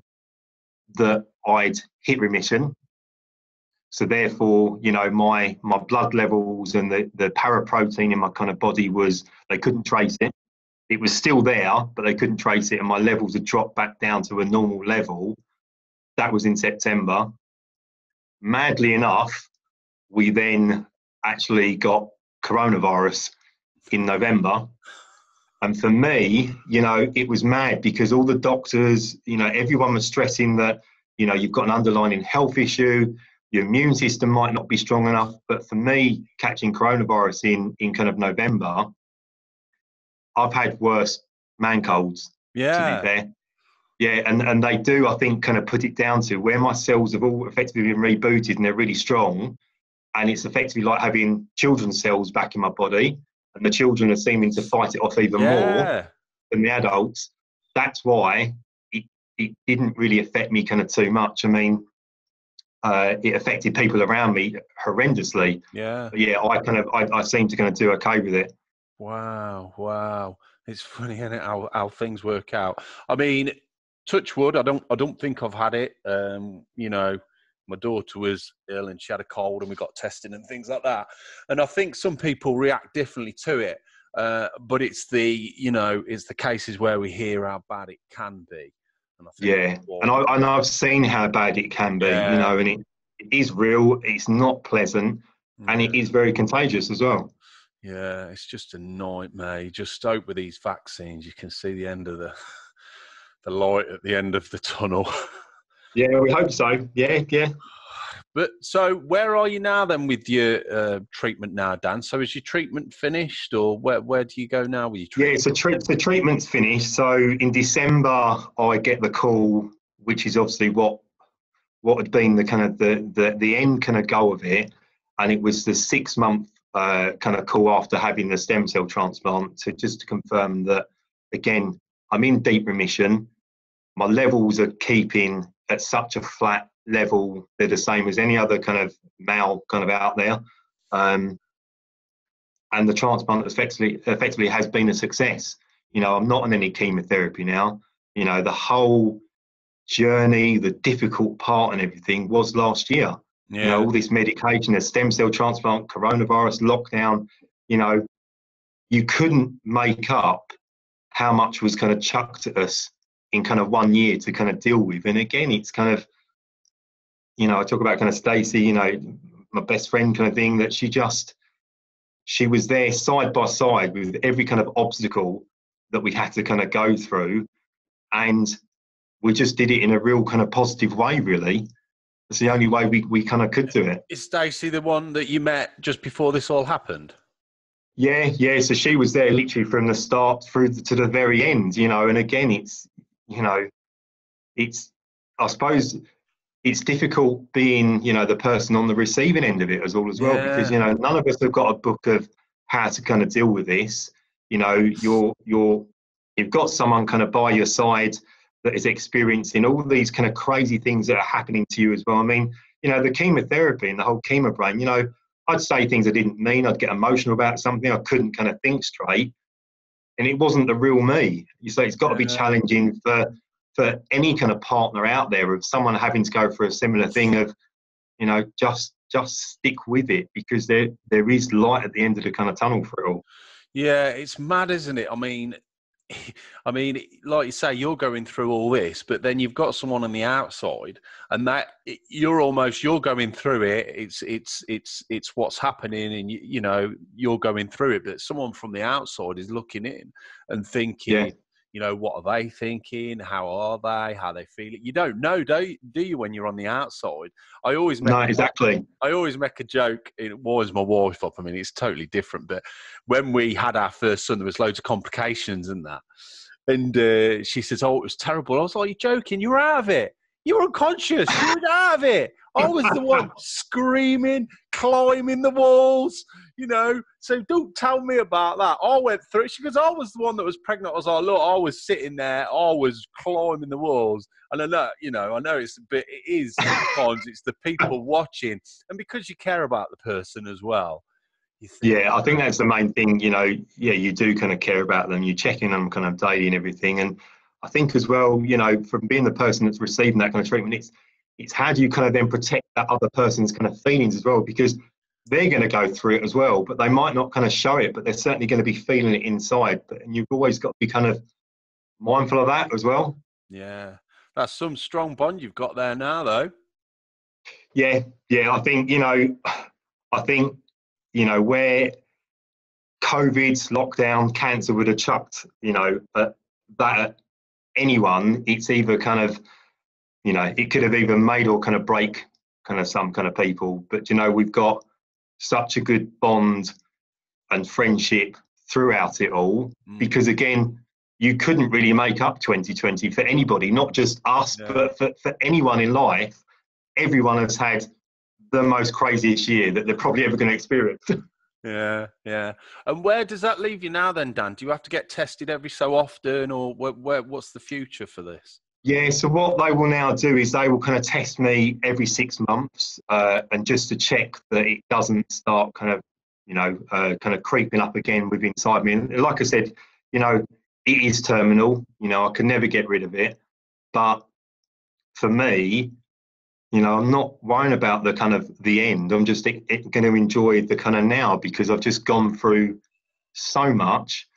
that I'd hit remission. So therefore, my blood levels and the paraprotein in my kind of body they couldn't trace it. It was still there, but they couldn't trace it. And my levels had dropped back down to a normal level. That was in September. Madly enough, we then actually got coronavirus in November. And for me, it was mad because all the doctors, everyone was stressing that, you've got an underlying health issue. Your immune system might not be strong enough. But for me, catching coronavirus in kind of November, I've had worse man colds, to be fair. And they do, I think, kind of put it down to where my cells have all effectively been rebooted and they're really strong. And it's effectively like having children's cells back in my body. And the children are seeming to fight it off even more than the adults. That's why it didn't really affect me kind of too much. I mean, it affected people around me horrendously. I seem to kind of do okay with it. Wow. It's funny, isn't it, how things work out. I mean, touch wood, I don't think I've had it. My daughter was ill and she had a cold and we got tested and things like that. And I think some people react differently to it. But it's it's the cases where we hear how bad it can be. And I think and I've seen how bad it can be, and it is real. It's not pleasant, and it is very contagious as well. Yeah, it's just a nightmare. You just hope with these vaccines you can see the end of the light at the end of the tunnel. Yeah, we hope so. Yeah. But so where are you now then with your treatment now, Dan? So is your treatment finished, or where do you go now with your treatment? Yeah, so treatment's finished. So in December, I get the call, which is obviously what had been the kind of the end kind of goal of it. And it was the 6 month kind of call after having the stem cell transplant to confirm that, again, I'm in deep remission. My levels are keeping at such a flat level. They're the same as any other kind of male kind of out there. And the transplant effectively has been a success. I'm not on any chemotherapy now. The whole journey, the difficult part and everything was last year. Yeah. All this medication, the stem cell transplant, coronavirus, lockdown, you couldn't make up how much was kind of chucked at us in kind of 1 year to kind of deal with. And again, it's kind of, I talk about kind of Stacey, my best friend kind of thing, that she was there side by side with every kind of obstacle that we had to kind of go through. And we just did it in a real kind of positive way, really. It's the only way we kind of could do it. Is Stacey the one that you met just before this all happened? Yeah. So she was there literally from the start through to the very end, and again, it's, I suppose it's difficult being, the person on the receiving end of it as well, because, none of us have got a book of how to kind of deal with this. You've got someone kind of by your side that is experiencing all these kind of crazy things that are happening to you as well. I mean, the chemotherapy and the whole chemo brain, I'd say things I didn't mean. I'd get emotional about something. I couldn't kind of think straight. And it wasn't the real me. So it's got to be challenging for any kind of partner out there, of someone having to go through a similar thing of, just stick with it, because there is light at the end of the kind of tunnel for it all. Yeah, it's mad, isn't it? I mean, like you say, you're going through all this, but then you've got someone on the outside, and that you're going through it. It's what's happening, and you're going through it. But someone from the outside is looking in and thinking, what are they thinking? How are they? How they feeling? You don't know, do you, when you're on the outside? I always make a joke. It was my wife up. I mean, it's totally different. But when we had our first son, there was loads of complications and that. And she says, "Oh, it was terrible." I was like, "You're joking? You were out of it. You were unconscious. You were out of it." I was the one screaming, climbing the walls, So don't tell me about that. I went through it. She goes, "I was the one that was pregnant." I was like, "Look, I was sitting there. I was climbing the walls." And I know, it is sometimes it's the people watching. And because you care about the person as well. You think, I think that's the main thing, you do kind of care about them. You check in on them kind of daily and everything. And I think as well, from being the person that's receiving that kind of treatment, it's how do you kind of then protect that other person's kind of feelings as well, because they're going to go through it as well, but they might not kind of show it, but they're certainly going to be feeling it inside. And you've always got to be kind of mindful of that as well. Yeah, that's some strong bond you've got there now, though. Yeah, I think, where COVID's lockdown, cancer would have chucked, at anyone, it's either kind of, it could have either made or kind of break kind of some kind of people. But, we've got such a good bond and friendship throughout it all, because, again, you couldn't really make up 2020 for anybody, not just us, but for anyone in life. Everyone has had the most craziest year that they're probably ever going to experience. Yeah. And where does that leave you now then, Dan? Do you have to get tested every so often, or what's the future for this? Yeah, so what they will now do is they will kind of test me every 6 months, and just to check that it doesn't start kind of creeping up again within inside me. And like I said, it is terminal. I can never get rid of it. But for me, I'm not worrying about the kind of the end. I'm just going to enjoy the kind of now, because I've just gone through so much.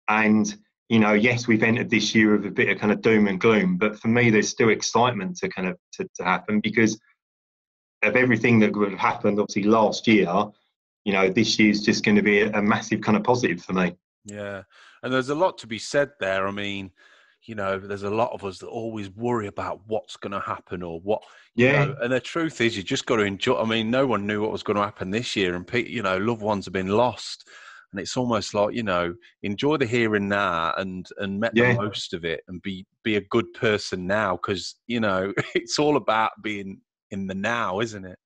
And, yes, we've entered this year with a bit of kind of doom and gloom, but for me, there's still excitement to kind of to happen, because of everything that would have happened, obviously, last year. This year's just going to be a massive kind of positive for me. Yeah. And there's a lot to be said there. I mean, there's a lot of us that always worry about what's going to happen or what, and the truth is, you just got to enjoy. I mean, no one knew what was going to happen this year, and loved ones have been lost, and it's almost like, enjoy the here and now and make the most of it, and be a good person now, because, it's all about being in the now, isn't it?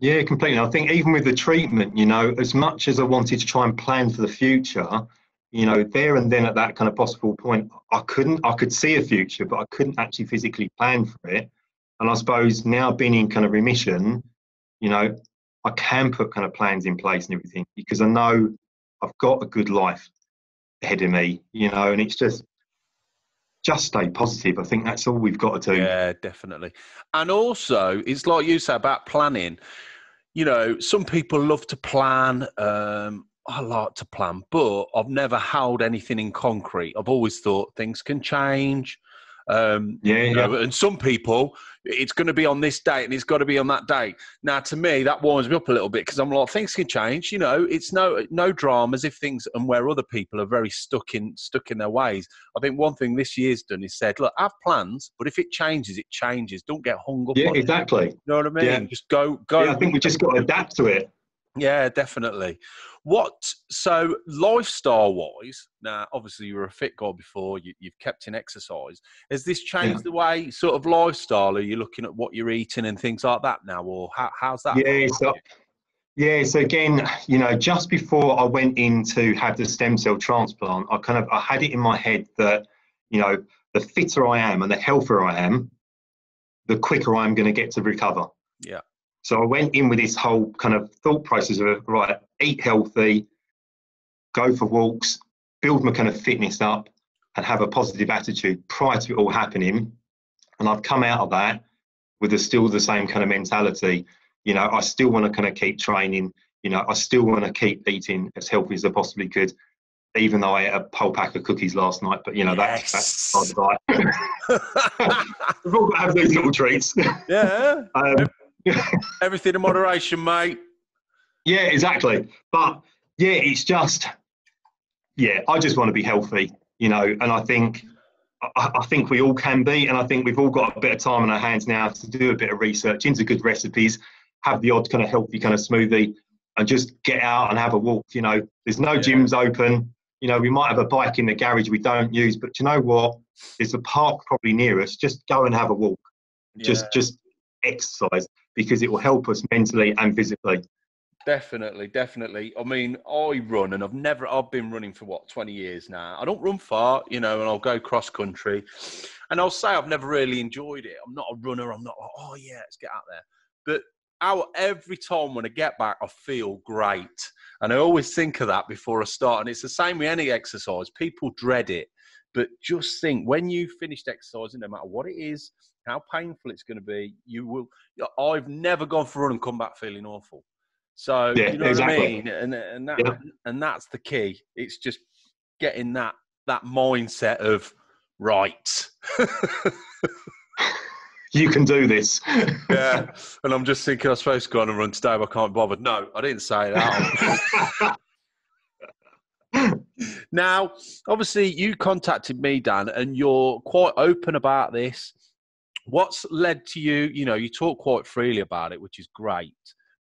Yeah, completely. I think even with the treatment, as much as I wanted to try and plan for the future, there and then at that kind of possible point, I could see a future, but I couldn't actually physically plan for it. And I suppose now being in kind of remission, you know, I can put kind of plans in place and everything because I know I've got a good life ahead of me, you know, and it's just stay positive. I think that's all we've got to do. Yeah, definitely. And also, it's like you say about planning. You know, some people love to plan. I like to plan, but I've never held anything in concrete. I've always thought things can change. You know, and some people, it's going to be on this date and it's got to be on that date. Now, to me, that winds me up a little bit because I'm like, things can change. You know, it's no dramas if things, and where other people are very stuck in their ways. I think one thing this year's done is said, look, have plans, but if it changes, it changes. Don't get hung up on it. Exactly. You know what I mean? Yeah. Just go. Yeah, I think we just got to adapt to it. Yeah, definitely. So lifestyle-wise, now, obviously you were a fit guy before, you've kept in exercise. Has this changed the way, sort of lifestyle? Are you looking at what you're eating and things like that now, or how's that? So again, you know, just before I went in to have the stem cell transplant, I had it in my head that, you know, the fitter I am and the healthier I am, the quicker I'm going to get to recover. Yeah. So I went in with this whole kind of thought process of, right, eat healthy, go for walks, build my kind of fitness up and have a positive attitude prior to it all happening. And I've come out of that with still the same kind of mentality. You know, I still want to kind of keep training. You know, I still want to keep eating as healthy as I possibly could, even though I ate a whole pack of cookies last night. But, you know, that's hard to buy. We've all got to have those little treats. Yeah. Everything in moderation, mate. Yeah, exactly. But yeah, it's just, I just want to be healthy, you know, and I think we all can be, and I think we've all got a bit of time on our hands now to do a bit of research into good recipes, have the odd kind of healthy kind of smoothie, and just get out and have a walk. You know, there's no gyms open. You know, we might have a bike in the garage we don't use, but you know what? There's a park probably near us. Just go and have a walk. Just exercise, because it will help us mentally and physically. Definitely. I mean, I run, and I've been running for 20 years now. I don't run far, you know, and I'll go cross country, and I'll say I've never really enjoyed it. I'm not a runner. I'm not like, oh yeah, let's get out there. But every time when I get back, I feel great. And I always think of that before I start. And it's the same with any exercise. People dread it, but just think, when you finished exercising, no matter what it is, how painful it's going to be, I've never gone for a run and come back feeling awful. So, you know what I mean? And that's the key. It's just getting that mindset of, right. You can do this. Yeah. And I'm just thinking, I'm supposed to go on and run today, but I can't bother. No, I didn't say that. Now, obviously, you contacted me, Dan, and you're quite open about this. What's led to you? You know, you talk quite freely about it, which is great,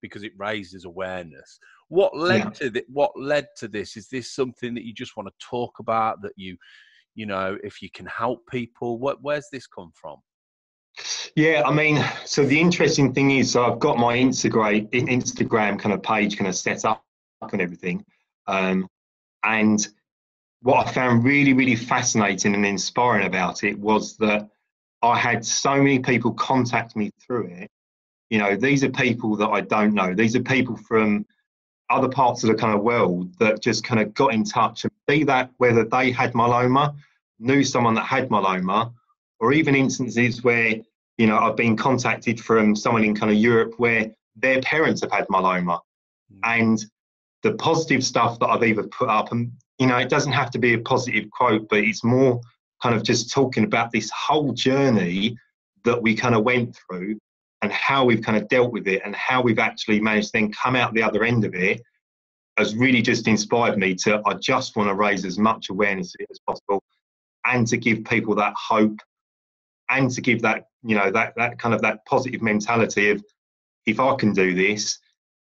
because it raises awareness. What led to this? Is this something that you just want to talk about, that you know, if you can help people? Where's this come from? Yeah, I mean, so the interesting thing is, so I've got my Instagram kind of page kind of set up and everything. And what I found really, really fascinating and inspiring about it was that I had so many people contact me through it. You know, these are people that I don't know. These are people from other parts of the kind of world that just kind of got in touch, and be that whether they had myeloma, knew someone that had myeloma, or even instances where, you know, I've been contacted from someone in kind of Europe where their parents have had myeloma. And the positive stuff that I've either put up, and, you know, it doesn't have to be a positive quote, but it's more kind of just talking about this whole journey that we kind of went through, and how we've kind of dealt with it, and how we've actually managed to then come out the other end of it, has really just inspired me to, I just want to raise as much awareness as possible, and to give people that hope, and to give that, you know, that kind of that positive mentality of, if I can do this,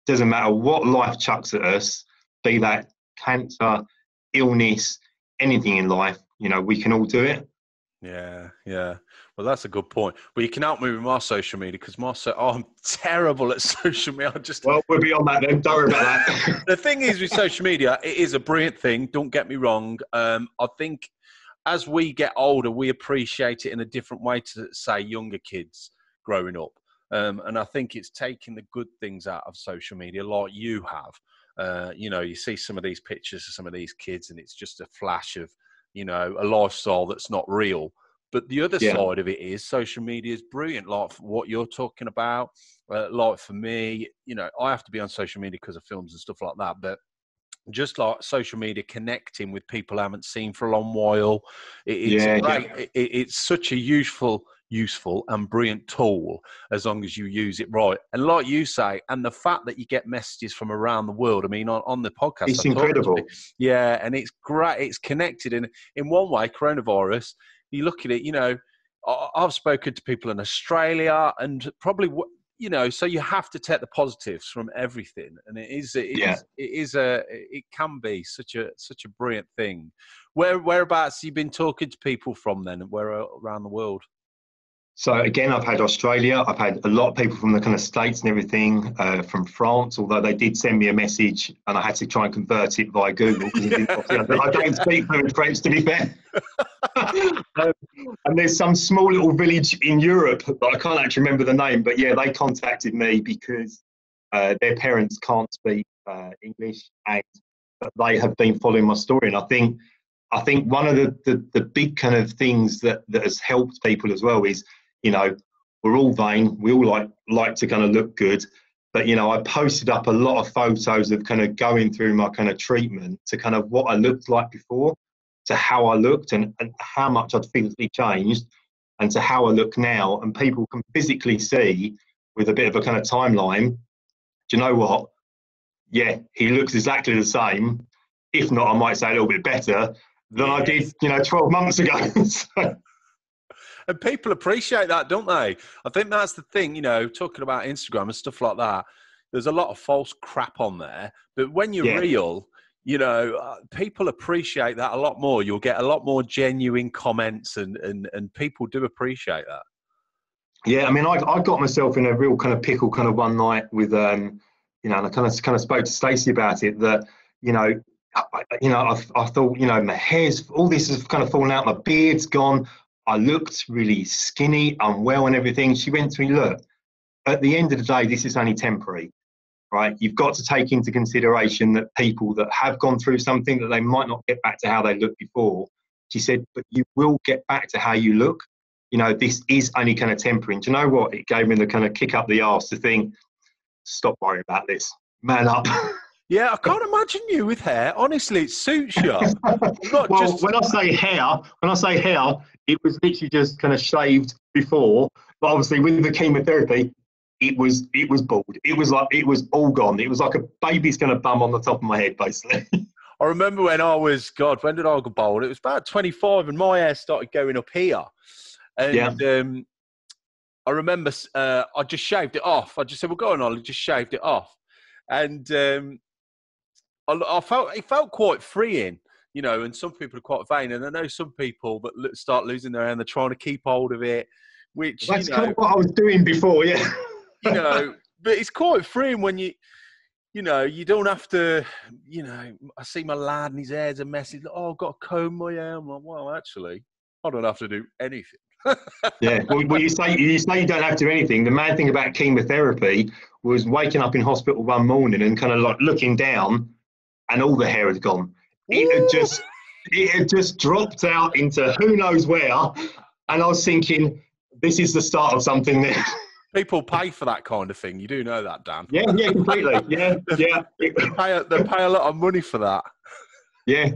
doesn't matter what life chucks at us, be that cancer, illness, anything in life, you know, we can all do it. Yeah. Well, that's a good point. Well, you can help me with my social media, because I'm terrible at social media. Well, we'll be on that then. Don't worry about that. The thing is, with social media, it is a brilliant thing. Don't get me wrong. I think as we get older, we appreciate it in a different way to, say, younger kids. growing up. And I think it's taking the good things out of social media like you have. You see some of these pictures of some of these kids and it's just a flash of, a lifestyle that's not real. But the other side of it is social media is brilliant, like what you're talking about. Like for me, I have to be on social media because of films and stuff like that. But just like social media, connecting with people I haven't seen for a long while, it's great. It's such a useful and brilliant tool as long as you use it right. And like you say, and the fact that you get messages from around the world. I mean, on the podcast, it's incredible. And it's great. It's connected in one way. Coronavirus. You look at it. I've spoken to people in Australia, and probably so you have to take the positives from everything, and it can be such a brilliant thing. Whereabouts have you been talking to people from then? Where around the world? So again, I've had Australia. I've had a lot of people from the kind of States and everything, from France, although they did send me a message and I had to try and convert it via Google because I don't speak fluent French, to be fair. And there's some small little village in Europe, but I can't actually remember the name. But yeah, they contacted me because their parents can't speak English, and they have been following my story. And I think one of the big kind of things that has helped people as well is, we're all vain. We all like to kind of look good. But, I posted up a lot of photos of kind of going through my kind of treatment to kind of what I looked like before, to how I looked and how much I'd physically changed, and to how I look now. And people can physically see with a bit of a kind of timeline, do you know what? Yeah, he looks exactly the same. If not, I might say a little bit better than I did, 12 months ago. So. And people appreciate that, don't they? I think that's the thing, talking about Instagram and stuff like that. There's a lot of false crap on there. But when you're real, people appreciate that a lot more. You'll get a lot more genuine comments and people do appreciate that. Yeah, I mean, I got myself in a real kind of pickle kind of one night with, and I kind of spoke to Stacey about it, that, I thought, my hair's, all this is kind of falling out, my beard's gone. I looked really skinny, unwell and everything. She went to me, look, at the end of the day, this is only temporary, right? You've got to take into consideration that people that have gone through something that they might not get back to how they looked before. She said, but you will get back to how you look. This is only kind of temporary. And do you know what? It gave me the kind of kick up the arse to think, stop worrying about this. Man up. Yeah, I can't imagine you with hair. Honestly, it suits you. When I say hair, it was literally just kind of shaved before. But obviously, with the chemotherapy, it was bald. It was all gone. It was like a baby's kind of bum on the top of my head, basically. I remember when when did I go bald? It was about 25, and my hair started going up here. And I remember I just shaved it off. I just said, "Well, go on, Ollie." Just shaved it off, and it felt quite freeing, and some people are quite vain, and I know some people that start losing their hair and they're trying to keep hold of it, which that's kind of what I was doing before, yeah. But it's quite freeing when you don't have to, I see my lad and his hair's a mess. He's like, oh, I've got to comb my hair. I'm like, well, actually, I don't have to do anything. Yeah, well, you say you don't have to do anything. The mad thing about chemotherapy was waking up in hospital one morning and kind of like looking down, and all the hair had gone. It had just dropped out into who knows where, and I was thinking, this is the start of something there. People pay for that kind of thing. You do know that, Dan. Yeah, completely. Yeah. They pay a lot of money for that. Yeah.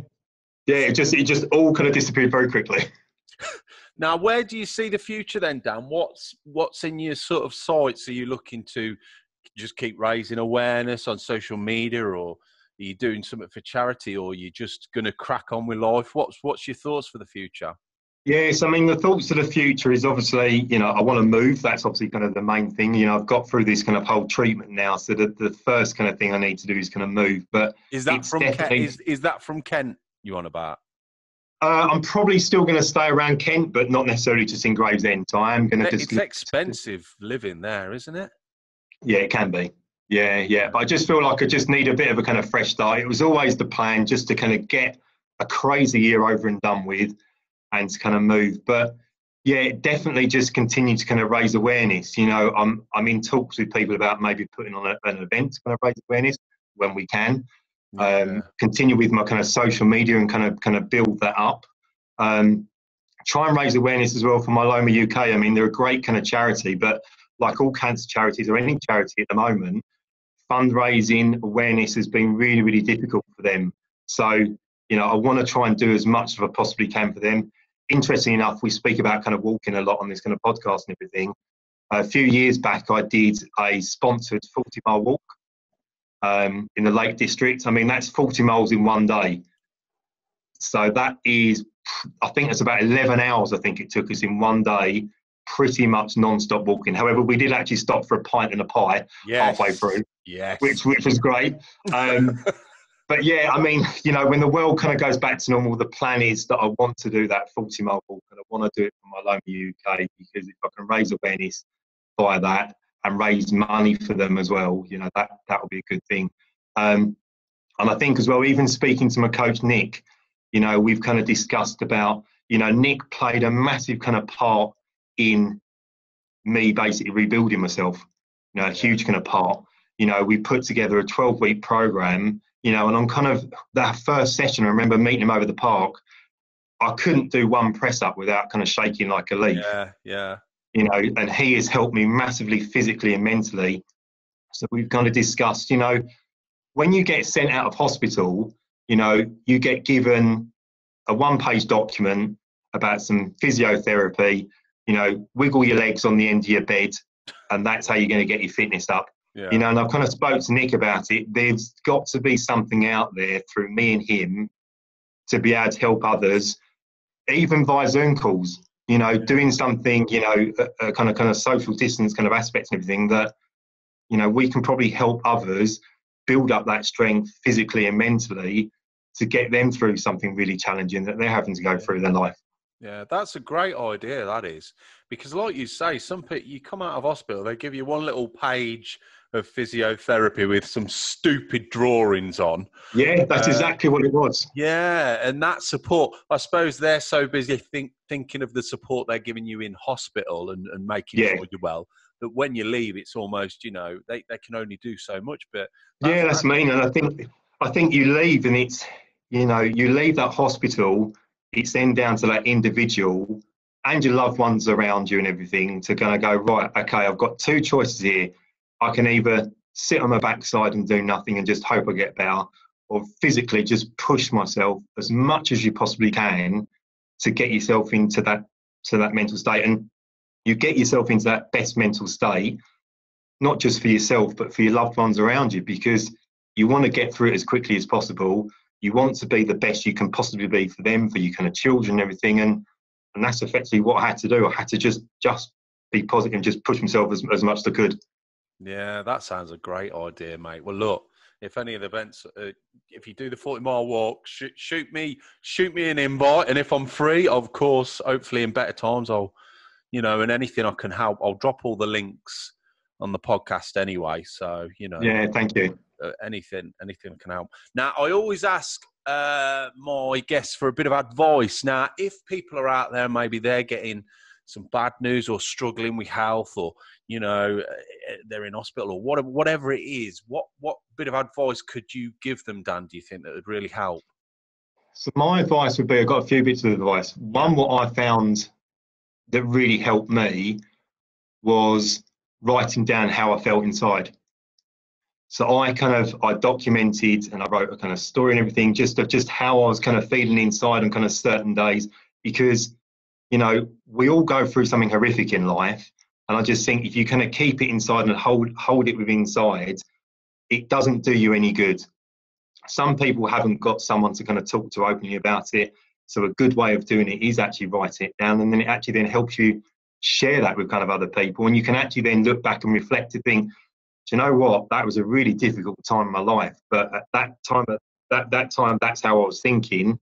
It just all kind of disappeared very quickly. Now, where do you see the future then, Dan? What's in your sort of sights? Are you looking to just keep raising awareness on social media, or are you doing something for charity, or are you just going to crack on with life? What's your thoughts for the future? Yes, I mean, the thoughts of the future is obviously, I want to move. That's obviously kind of the main thing. I've got through this kind of whole treatment now. So the first kind of thing I need to do is kind of move. But is that from Kent? Is that from Kent you on about? I'm probably still going to stay around Kent, but not necessarily just in Gravesend. So I am going to just... It's expensive living there, isn't it? Yeah, it can be. Yeah. But I just feel like I just need a bit of a kind of fresh start. It was always the plan just to kind of get a crazy year over and done with, and to kind of move. But Yeah, definitely just continue to kind of raise awareness. You know, I'm in talks with people about maybe putting on an event to kind of raise awareness when we can. Yeah. Continue with my kind of social media and kind of build that up. Try and raise awareness as well for Myeloma UK. I mean, they're a great kind of charity, but like all cancer charities or any charity at the moment, fundraising awareness has been really, really difficult for them. So, you know, I want to try and do as much as I possibly can for them. Interesting enough, we speak about kind of walking a lot on this kind of podcast and everything. A few years back, I did a sponsored 40-mile walk in the Lake District. I mean, that's 40 miles in one day. So that is, I think it's about 11 hours, I think it took us in one day, pretty much non-stop walking. However, we did actually stop for a pint and a pie halfway through, which was great. But yeah, I mean, you know, when the world kind of goes back to normal, the plan is that I want to do that 40-mile walk, and I want to do it for Myeloma UK, because if I can raise awareness via that and raise money for them as well, you know, that will be a good thing. And I think as well, even speaking to my coach, Nick, you know, we've kind of discussed about, you know, Nick played a massive kind of part in me basically rebuilding myself, you know, a huge kind of part. You know, we put together a 12-week program, you know, and on kind of that first session, I remember meeting him over the park. I couldn't do one press up without kind of shaking like a leaf. Yeah. You know, and he has helped me massively physically and mentally. So we've kind of discussed, you know, when you get sent out of hospital, you know, you get given a one-page document about some physiotherapy, you know, wiggle your legs on the end of your bed, and that's how you're going to get your fitness up. Yeah. You know, and I've kind of spoke to Nick about it. There's got to be something out there through me and him to be able to help others, even via Zoom calls, you know, doing something, you know, a kind of social distance kind of aspects and everything that, you know, we can probably help others build up that strength physically and mentally to get them through something really challenging that they're having to go through in their life. Yeah, that's a great idea, that is. Because like you say, some people, you come out of hospital, they give you one little page of physiotherapy with some stupid drawings on. Yeah, that's exactly what it was. Yeah, and that support, I suppose they're so busy thinking of the support they're giving you in hospital and making sure you're well, that when you leave, it's almost, you know, they can only do so much. But that's mean. And I think you leave and it's, you know, you leave that hospital, it's then down to that individual and your loved ones around you and everything to kind of go, right, okay, I've got two choices here. I can either sit on my backside and do nothing and just hope I get better, or physically just push myself as much as you possibly can to get yourself into that mental state. And you get yourself into that best mental state, not just for yourself, but for your loved ones around you, because you want to get through it as quickly as possible. You want to be the best you can possibly be for them, for your kind of children and everything. And that's effectively what I had to do. I had to just be positive and just push myself as much as I could. Yeah, that sounds a great idea, mate. Well, look, if any of the events, if you do the 40-mile walk, shoot me an invite. And if I'm free, of course, hopefully in better times, I'll, you know, and anything I can help, I'll drop all the links on the podcast anyway. So, you know. Yeah, thank you. Anything can help. Now, I always ask my guests for a bit of advice. Now, if people are out there, maybe they're getting some bad news or struggling with health, or, you know, they're in hospital or whatever it is, what bit of advice could you give them, Dan, do you think that would really help? So my advice would be, I've got a few bits of advice. One, what I found that really helped me was writing down how I felt inside. So I documented and I wrote a kind of story and everything, just how I was kind of feeling inside on kind of certain days, because, you know, we all go through something horrific in life. And I just think if you kind of keep it inside and hold it within inside, it doesn't do you any good. Some people haven't got someone to kind of talk to openly about it. So a good way of doing it is actually write it down, and then it actually then helps you share that with kind of other people. And you can actually then look back and reflect and think, do you know what? That was a really difficult time in my life. But at that time, that's how I was thinking.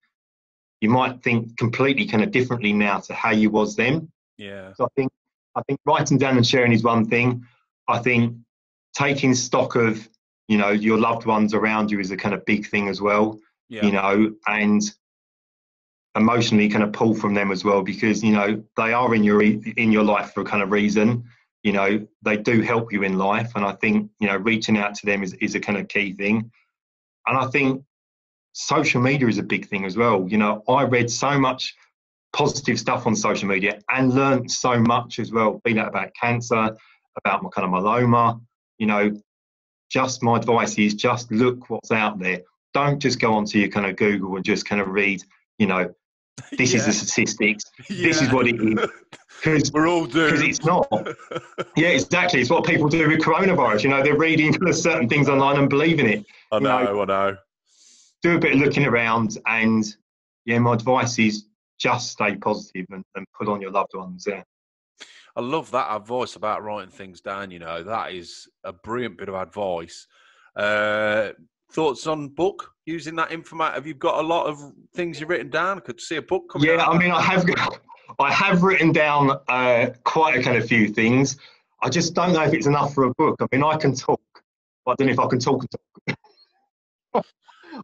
You might think completely kind of differently now to how you was then. Yeah. So I think writing down and sharing is one thing. I think taking stock of, you know, your loved ones around you is a kind of big thing as well. Yeah. You know, and emotionally kind of pull from them as well, because you know they are in your life for a kind of reason. You know, they do help you in life, and I think, you know, reaching out to them is a kind of key thing. And I think social media is a big thing as well. You know, I read so much positive stuff on social media and learned so much as well, be that about cancer, about my kind of myeloma. You know, just my advice is just look what's out there. Don't just go onto your kind of Google and just kind of read, you know, this is the statistics, this is what it is. Because we're all doomed. Because it's not. Yeah, exactly. It's what people do with coronavirus. You know, they're reading certain things online and believing it. I know. Do a bit of looking around, and yeah, my advice is just stay positive and pull on your loved ones. Yeah. I love that advice about writing things down. You know, that is a brilliant bit of advice. Thoughts on book, using that information? Have you got a lot of things you've written down? I could see a book coming out. Yeah, I mean, I have written down quite a kind of few things. I just don't know if it's enough for a book. I mean, I can talk, but I don't know if I can talk.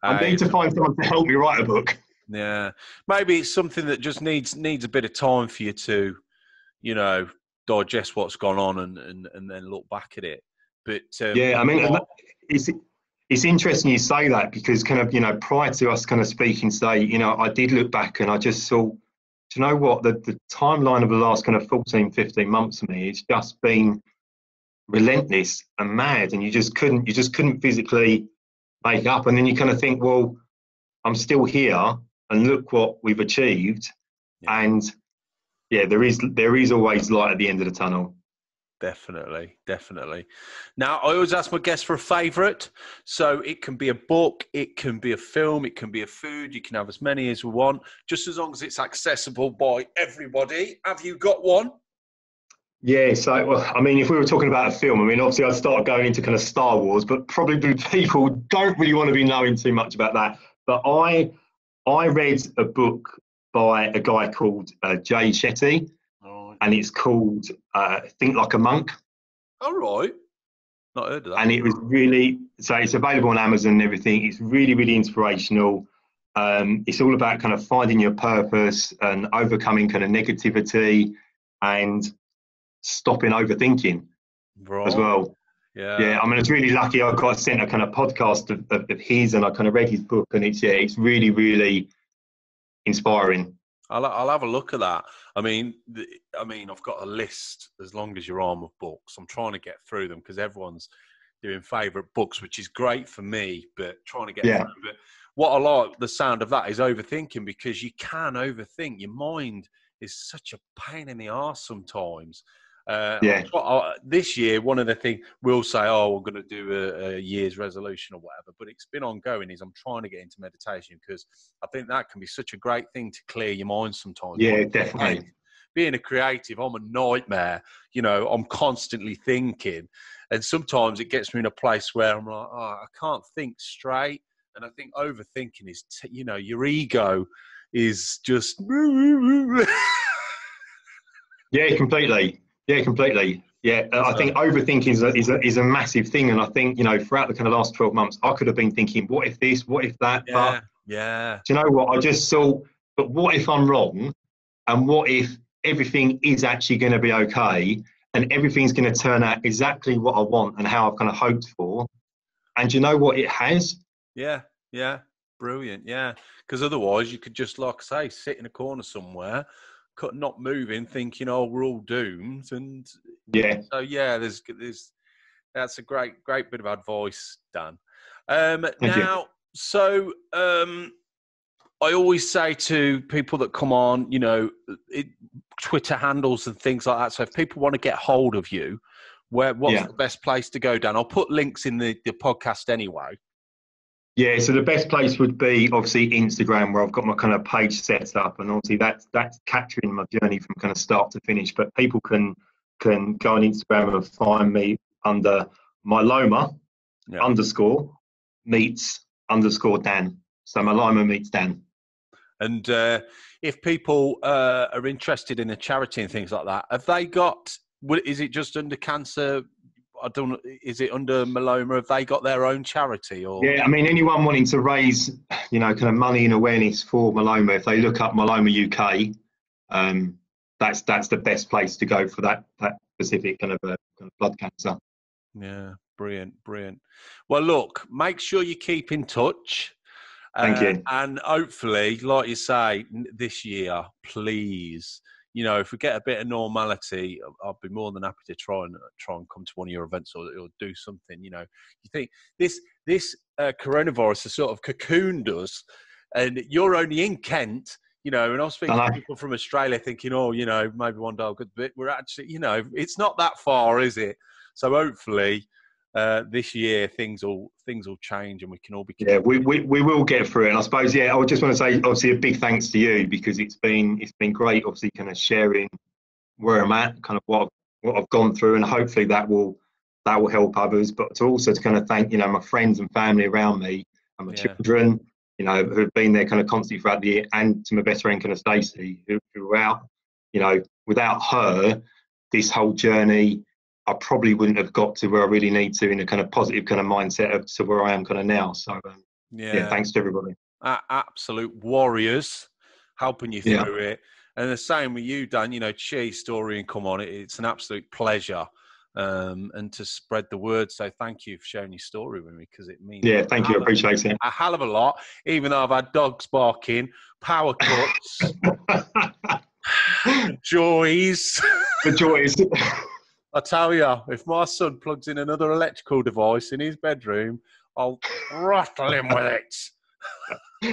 I need to find someone to help me write a book. Yeah, maybe it's something that just needs a bit of time for you to, you know, digest what's gone on and then look back at it. But yeah, I mean, it's interesting you say that, because kind of, you know, prior to us kind of speaking today, you know, I did look back and I just saw, do you know what, the timeline of the last kind of 14, 15 months for me, it's just been relentless and mad, and you just couldn't physically make up. And then you kind of think, well, I'm still here and look what we've achieved. Yeah. And yeah, there is always light at the end of the tunnel. Definitely. Now, I always ask my guests for a favourite. So it can be a book, it can be a film, it can be a food. You can have as many as we want, just as long as it's accessible by everybody. Have you got one? Yeah, so, well, I mean, if we were talking about a film, I mean, obviously I'd start going into kind of Star Wars, but probably people don't really want to be knowing too much about that. But I read a book by a guy called Jay Shetty. And it's called Think Like a Monk. All right. Not heard of that. And it was really, so it's available on Amazon and everything. It's really, really inspirational. It's all about kind of finding your purpose and overcoming kind of negativity and stopping overthinking as well. Yeah, I mean, it's really lucky I got sent a kind of podcast of his, and I kind of read his book, and it's really, really inspiring. I'll have a look at that. I mean, I've got a list as long as your arm of books. I'm trying to get through them because everyone's doing favourite books, which is great for me, but trying to get through. But what I like the sound of that is overthinking, because you can overthink. Your mind is such a pain in the arse sometimes. This year, one of the things we'll say, we're going to do a year's resolution or whatever, but it's been ongoing, is I'm trying to get into meditation, because I think that can be such a great thing to clear your mind sometimes. Yeah, definitely. Being a creative, I'm a nightmare. You know, I'm constantly thinking, and sometimes it gets me in a place where I'm like, I can't think straight. And I think overthinking is, your ego is just. Yeah, completely. Yeah, completely. Yeah, I think overthinking is a massive thing, and I think, you know, throughout the kind of last 12 months, I could have been thinking, what if this, what if that? Yeah, but do you know what? I just saw, but what if I'm wrong, and what if everything is actually going to be okay, and everything's going to turn out exactly what I want and how I've kind of hoped for? And you know what? It has. Yeah, brilliant. Yeah, because otherwise you could just, like I say, sit in a corner somewhere, not moving, thinking, we're all doomed. And so there's that's a great bit of advice, Dan. I always say to people that come on, Twitter handles and things like that. So if people want to get hold of you, what's the best place to go, Dan? I'll put links in the podcast anyway. Yeah, so the best place would be obviously Instagram, where I've got my kind of page set up, and obviously that's capturing my journey from kind of start to finish. But people can go on Instagram and find me under myeloma _meets _Dan. So myeloma meets Dan. And if people are interested in a charity and things like that, have they got? Is it just under cancer? I don't. Is it under myeloma? Have they got their own charity? Or yeah, I mean, anyone wanting to raise kind of money and awareness for myeloma, if they look up Myeloma UK, that's the best place to go for that specific kind of blood cancer. Yeah, brilliant. Well, look, make sure you keep in touch. Thank you. And hopefully, like you say, this year, please, if we get a bit of normality, I'll be more than happy to try and come to one of your events or do something. You think this coronavirus has sort of cocooned us, and you're only in Kent. And I was speaking to people from Australia thinking, maybe one day I'll get a bit. We're actually, it's not that far, is it? So hopefully this year things will change and we can all be. Yeah, we will get through it. And I suppose, I would just want to say, obviously, a big thanks to you, because it's been great, obviously, kind of sharing where I'm at, kind of what I've gone through, and hopefully that will help others. But to kind of thank my friends and family around me and my children, who've been there kind of constantly throughout the year, and to my best friend kind of Stacey, who without her, this whole journey, I probably wouldn't have got to where I really need to in a kind of positive kind of mindset to where I am kind of now. So thanks to everybody. Absolute warriors helping you through it. And the same with you, Dan, Chi's story and come on, it's an absolute pleasure. And to spread the word. So thank you for sharing your story with me, because it means thank you. I appreciate it. A hell of a lot, even though I've had dogs barking, power cuts, joys. The joys. I tell you, if my son plugs in another electrical device in his bedroom, I'll rattle him with it.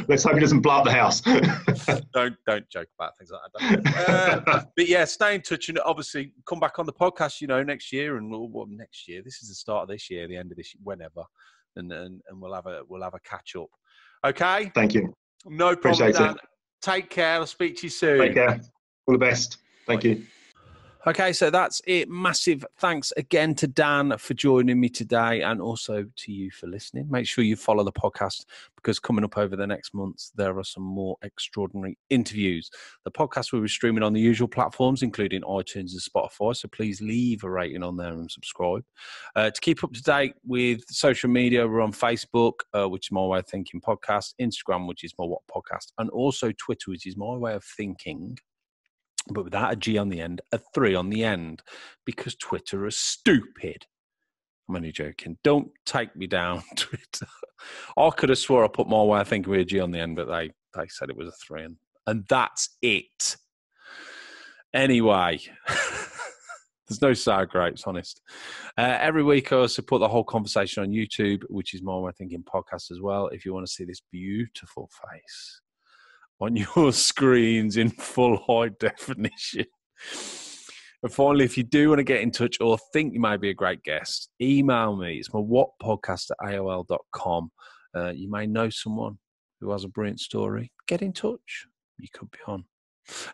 Let's hope he doesn't blow up the house. Don't joke about things like that. But stay in touch, and obviously come back on the podcast, next year, and next year. This is the start of this year, the end of this year, whenever, and we'll have a catch up. Okay. Thank you. No problem, Dan. Take care. I'll speak to you soon. Take care. All the best. Thank you. Okay, so that's it. Massive thanks again to Dan for joining me today, and also to you for listening. Make sure you follow the podcast, because coming up over the next months, there are some more extraordinary interviews. The podcast will be streaming on the usual platforms, including iTunes and Spotify, so please leave a rating on there and subscribe. To keep up to date with social media, we're on Facebook, which is My Way of Thinking Podcast, Instagram, which is MWOT Podcast, and also Twitter, which is My Way of Thinking, but without a G on the end, a 3 on the end, because Twitter is stupid. I'm only joking. Don't take me down, Twitter. I could have swore I put My Way of Thinking with a G on the end, but they said it was a 3, and that's it. Anyway, there's no sour grapes, honest. Every week I also put the whole conversation on YouTube, which is My Way of Thinking Podcast as well, if you want to see this beautiful face on your screens in full high definition. And finally, if you do want to get in touch or think you may be a great guest, email me. It's mywhatpodcast@aol.com. You may know someone who has a brilliant story. Get in touch. You could be on.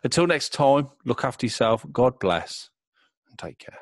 Until next time, look after yourself. God bless, and take care.